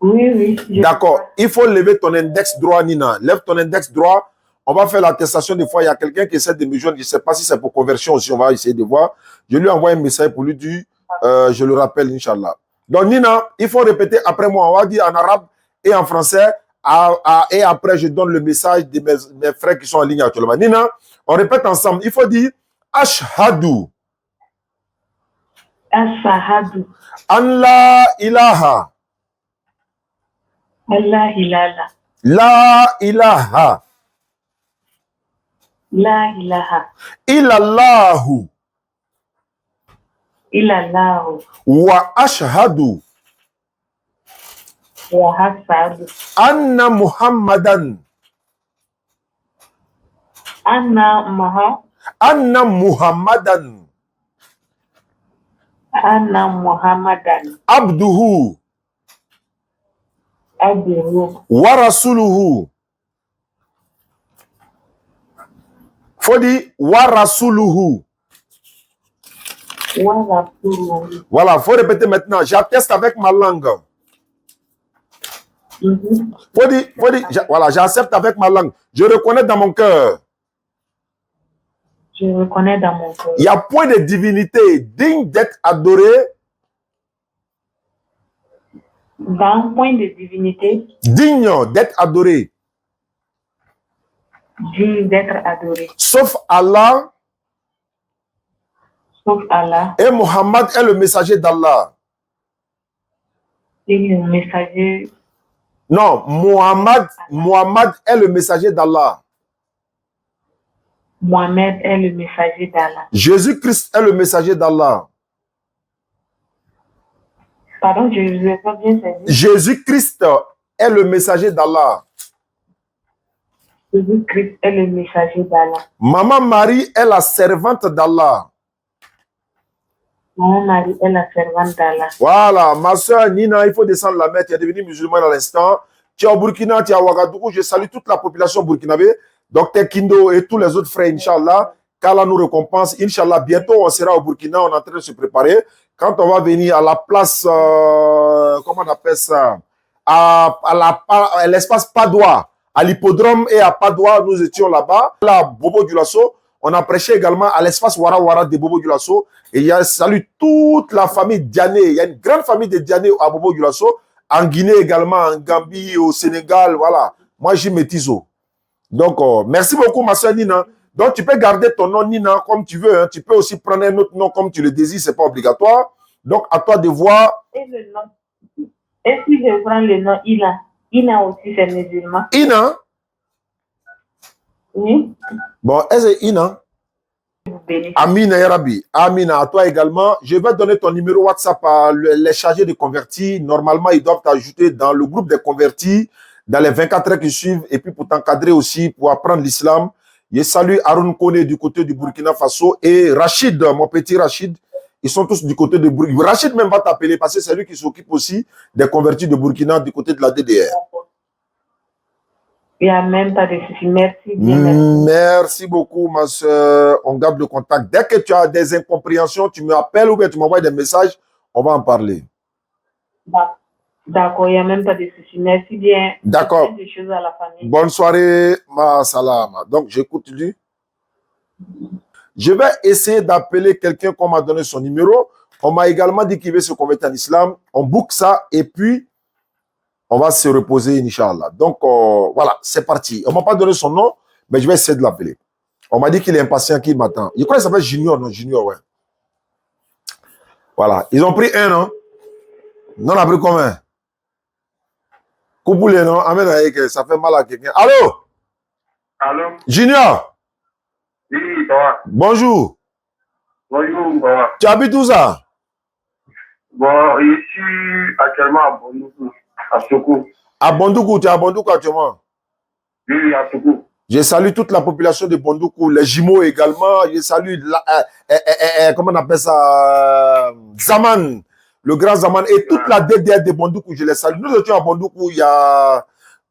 Oui. D'accord. Il faut lever ton index droit, Nina. Lève ton index droit. On va faire l'attestation des fois. Il y a quelqu'un qui essaie de me joindre. Je ne sais pas si c'est pour conversion aussi. On va essayer de voir. Je lui envoie un message pour lui dire, je le rappelle, Inch'Allah. Donc, Nina, il faut répéter après moi. On va dire en arabe et en français. Et après, je donne le message de mes frères qui sont en ligne actuellement. Nina, on répète ensemble. Il faut dire Ashhadu. Ashhadu. An la ilaha. Allah ilala. La ilaha. La ilaha. Illallahu. Illallahu. Wa ashhadu. Wa hasadu. Anna Muhammadan. Anna Muhammadan. Abduhu. Wa rasuluhu. Faut dire wa rasuluhu. Voilà, faut répéter maintenant. J'atteste avec ma langue. Faut dire, voilà, j'accepte avec ma langue. Je reconnais dans mon cœur. Je reconnais dans mon cœur. Il n'y a point de divinité digne d'être adorée. D'un point de divinité. Digne d'être adorée. Digne d'être adoré. Sauf Allah. Sauf Allah. Et Muhammad est le messager d'Allah. Et le messager. Non, Muhammad est le messager d'Allah. Mohamed est le messager d'Allah. Jésus-Christ est le messager d'Allah. Pardon, je ne vais pas bien saisi. Jésus-Christ est le messager d'Allah. Jésus-Christ est le messager d'Allah. Maman Marie est la servante d'Allah. Maman Marie est la servante d'Allah. Voilà, ma soeur Nina, il faut descendre la mer. Tu es devenue musulmane à l'instant. Tu es au Burkina, tu es à Ouagadougou. Je salue toute la population burkinabé. Docteur Kindo et tous les autres frères, Inch'Allah. Qu'Allah nous récompense. Inch'Allah, bientôt on sera au Burkina. On est en train de se préparer. Quand on va venir à la place, comment on appelle ça, à l'espace Padoua, à l'hippodrome et à Padoua, nous étions là-bas. Là, Bobo Dioulasso, on a prêché également à l'espace Wara Wara de Bobo Dioulasso. Et il y a salut toute la famille Diané. Il y a une grande famille de Diané à Bobo Dioulasso. En Guinée également, en Gambie, au Sénégal, voilà. Moi, j'ai métiso. Donc, merci beaucoup, ma soeur Nina. Donc, tu peux garder ton nom Nina comme tu veux. Hein. Tu peux aussi prendre un autre nom comme tu le désires. Ce n'est pas obligatoire. Donc, à toi de voir. Et le nom. Et si je prends le nom Ina? Ina aussi, c'est musulman. Ina? Oui. Bon, est-ce que Ina? Amina Yarabi. Amina, à toi également. Je vais donner ton numéro WhatsApp à les chargés de convertis. Normalement, ils doivent t'ajouter dans le groupe des convertis dans les 24 heures qui suivent. Et puis pour t'encadrer aussi, pour apprendre l'islam. Je salue Haroun Kone du côté du Burkina Faso et Rachid, mon petit Rachid. Ils sont tous du côté de Burkina. Rachid même va t'appeler parce que c'est lui qui s'occupe aussi des convertis de Burkina du côté de la DDR. Il n'y a même pas de souci. Merci. Merci beaucoup, ma soeur. On garde le contact. Dès que tu as des incompréhensions, tu me appelles ou bien tu m'envoies des messages. On va en parler. D'accord, il n'y a même pas de souci. Merci bien. D'accord. Bonne soirée, ma salama. Donc, j'écoute du. Je vais essayer d'appeler quelqu'un qu'on m'a donné son numéro. On m'a également dit qu'il veut se convertir en islam. On book ça et puis on va se reposer, Inch'Allah. Donc, voilà, c'est parti. On ne m'a pas donné son nom, mais je vais essayer de l'appeler. On m'a dit qu'il est impatient, qu'il m'attend. Je crois qu'il s'appelle Junior, non? Junior, ouais. Voilà. Ils ont pris un, non? Non, on a pris combien? Coupoulé, non? Amen, ça fait mal à quelqu'un. Allô? Allô? Junior? Oui, toi. Bonjour. Bonjour, toi. Tu habites où ça? Bon, je suis actuellement à Bondoukou, à Soko. À Bondoukou, tu es à Bondoukou actuellement? Oui, à Soko. Je salue toute la population de Bondoukou, les jumeaux également. Je salue, comment on appelle ça? Zaman, le grand Zaman et toute la DDR de Bondoukou, je les salue. Nous étions à Bondoukou il y a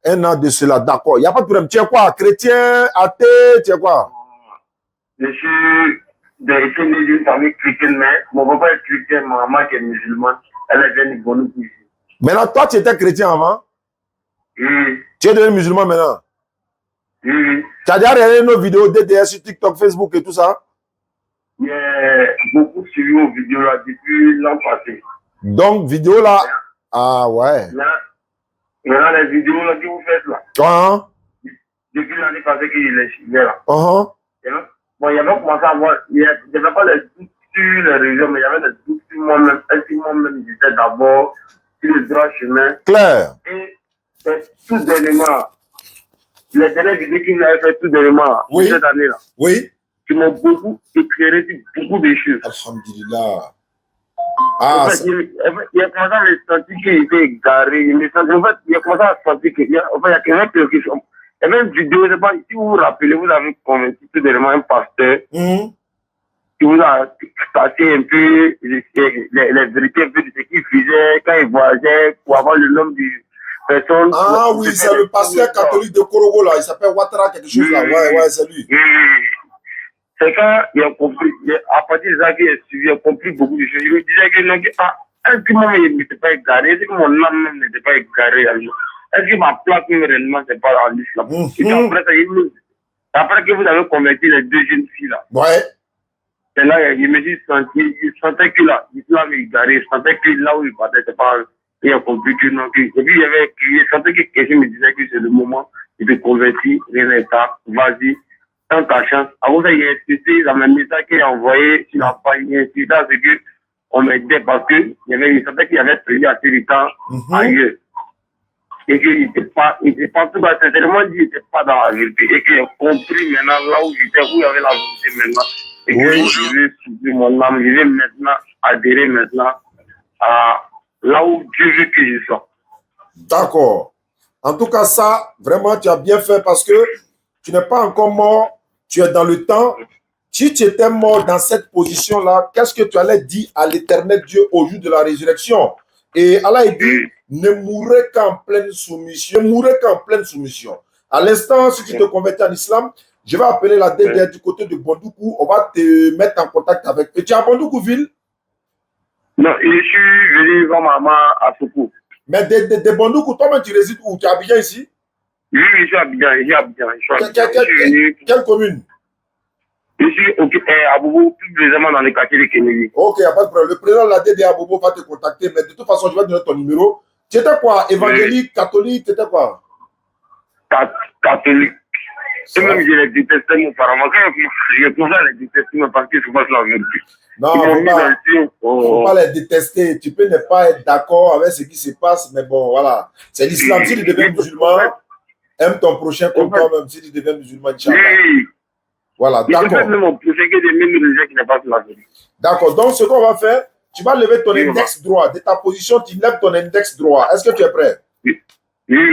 1 an de cela, d'accord. Il n'y a pas de problème. Tu es quoi? Chrétien, athée, tu es quoi? Je suis d'une famille chrétienne, mais mon papa est chrétien, ma maman qui est musulmane. Elle est venue pour nous ici. Maintenant, toi, tu étais chrétien avant? Oui. Tu es devenu musulman maintenant? Oui. Tu as déjà regardé nos vidéos DDS sur TikTok, Facebook et tout ça? J'ai beaucoup suivi vos vidéos là depuis l'an passé. Donc, vidéo là. Ah ouais. Maintenant, les vidéos là que vous faites là. Depuis l'année passée que je les suivais là. Bon, il y avait commencé à avoir. Il n'y avait pas les doutes sur les régions, mais il y avait des doutes sur moi-même. Est-ce que moi-même j'étais d'abord sur le droit chemin? Claire. Et tout dernièrement, les dernières vidéos que vous avez fait tout dernièrement, oui. Cette année là. Oui. Qui m'ont beaucoup éclairé sur beaucoup de choses. Alhamdulillah. En fait, il a commencé à me sentir qu'il était égaré. En fait, il a commencé à sentir qu'il y a quelqu'un qui... Il y avait une vidéo, je sais pas, si vous vous rappelez, vous avez convaincu tout dernièrement un pasteur qui vous a passé un peu les vérités un peu de ce qu'il faisait quand il voyageait pour avoir le nom du personne. Ah oui, c'est le pasteur catholique de Korogo là, il s'appelle Ouattara quelque chose là. Ouais, c'est lui. C'est quand il a compris, à partir de ça qu'il a suivi, il a compris beaucoup de choses. Il me disait que non, est-ce que moi je n'étais pas égaré, est-ce que mon âme même n'était pas égarée, est-ce que ma place même réellement c'est pas en l'islam. Et après ça, après que vous avez converti les deux jeunes filles là. Ouais. Et là, il me dit, il sentait que là, l'islam est égaré, il sentait que là où il partait, c'est pas, il a compris que non, et puis il sentait que quelqu'un me disait que c'est le moment, il te convertit, rien n'est tard, vas-y. Tant ta chance. Avant ça, il a expliqué dans le message qu'il a envoyé sur la page, il a expliqué qu'on m'aidait parce qu'il sentait qu'il avait prévu assez de temps ailleurs. Et qu'il n'était pas, tout cas, sincèrement dit, il n'était pas dans la vérité. Et qu'il a compris maintenant là où j'étais, où il y avait la vérité maintenant. Et que je vais suivre mon âme, je vais maintenant adhérer maintenant à là où Dieu veut que je sois. D'accord. En tout cas, ça, vraiment, tu as bien fait parce que tu n'es pas encore mort, tu es dans le temps. Si tu étais mort dans cette position-là, qu'est-ce que tu allais dire à l'éternel Dieu au jour de la résurrection? Et Allah dit, ne mourrez qu'en pleine soumission. Ne mourrez qu'en pleine soumission. À l'instant, si tu te convertis en islam, je vais appeler la DDR du côté de Bondoukou. On va te mettre en contact avec. Et tu es à Bondoukouville? Non, je suis venu voir maman à Soukou. Mais de Bondoukou, toi-même, tu résides où? Tu es à Abidjan ici? Oui, je suis à Abidjan. Quelle commune? Je suis à Bobo, plus précisément dans le quartier de Kennedy. Ok, il n'y a pas de problème. Le président de la DDA Bobo va te contacter, mais de toute façon, je vais te donner ton numéro. Tu étais quoi? Évangélique, catholique, tu étais quoi? Catholique. Et même je les détestais, mon parent. Je commençais à les détester, parce que je pense la vérité. Non, il ne faut pas les détester. Tu peux ne pas être d'accord avec ce qui se passe, mais bon, voilà. C'est l'islam. Si tu deviens musulman, aime ton prochain comme toi-même. Si tu deviens musulman, Inch'Allah. Voilà, d'accord. D'accord. Donc, ce qu'on va faire, tu vas lever ton index droit. De ta position, tu lèves ton index droit. Est-ce que tu es prêt? Oui,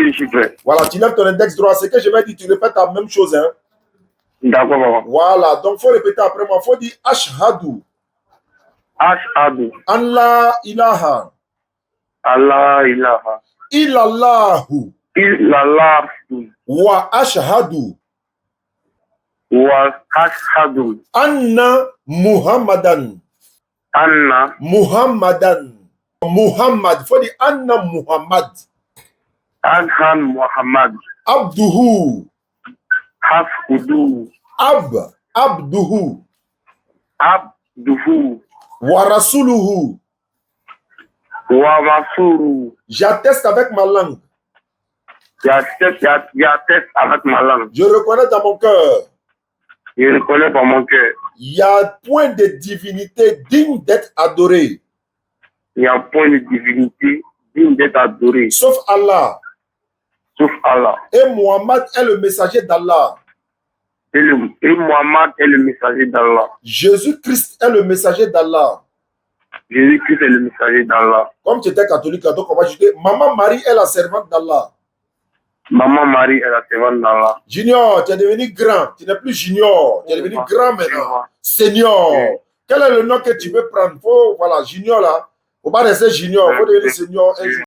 je suis prêt. Voilà, tu lèves ton index droit. C'est que je vais dire, tu répètes la même chose. Hein? D'accord. Voilà, donc il faut répéter après moi. Il faut dire Ashhadu. Ashhadu. Allah ilaha. Allah ilaha. Illallahu. Illallahu. Wa ashhadu. Wa ashhadu. Anna Muhammadan. Anna Muhammadan. Muhammad. Il faut dire Anna Muhammad. Anna Muhammad. Abduhu. Hafduhu. Abduhu. Abduhu. Wa rasuluhu. Wa rasuluhu. J'atteste avec ma langue. J'atteste avec ma langue. Je reconnais dans mon cœur. Je reconnais dans mon cœur. Il y a point de divinité digne d'être adoré. Il y a point de divinité digne d'être adoré. Sauf Allah. Sauf Allah. Et Muhammad est le messager d'Allah. Et Muhammad est le messager d'Allah. Jésus-Christ est le messager d'Allah. Jésus-Christ est le messager d'Allah. Comme tu étais catholique, donc on va ajouter Maman Marie est la servante d'Allah. Maman Marie est la servante d'Allah. Junior, tu es devenu grand. Tu n'es plus junior. Tu es devenu grand maintenant. Senior. Quel est le nom que tu veux prendre? Faut, voilà, junior là. Faut pas rester junior. Faut devenir senior.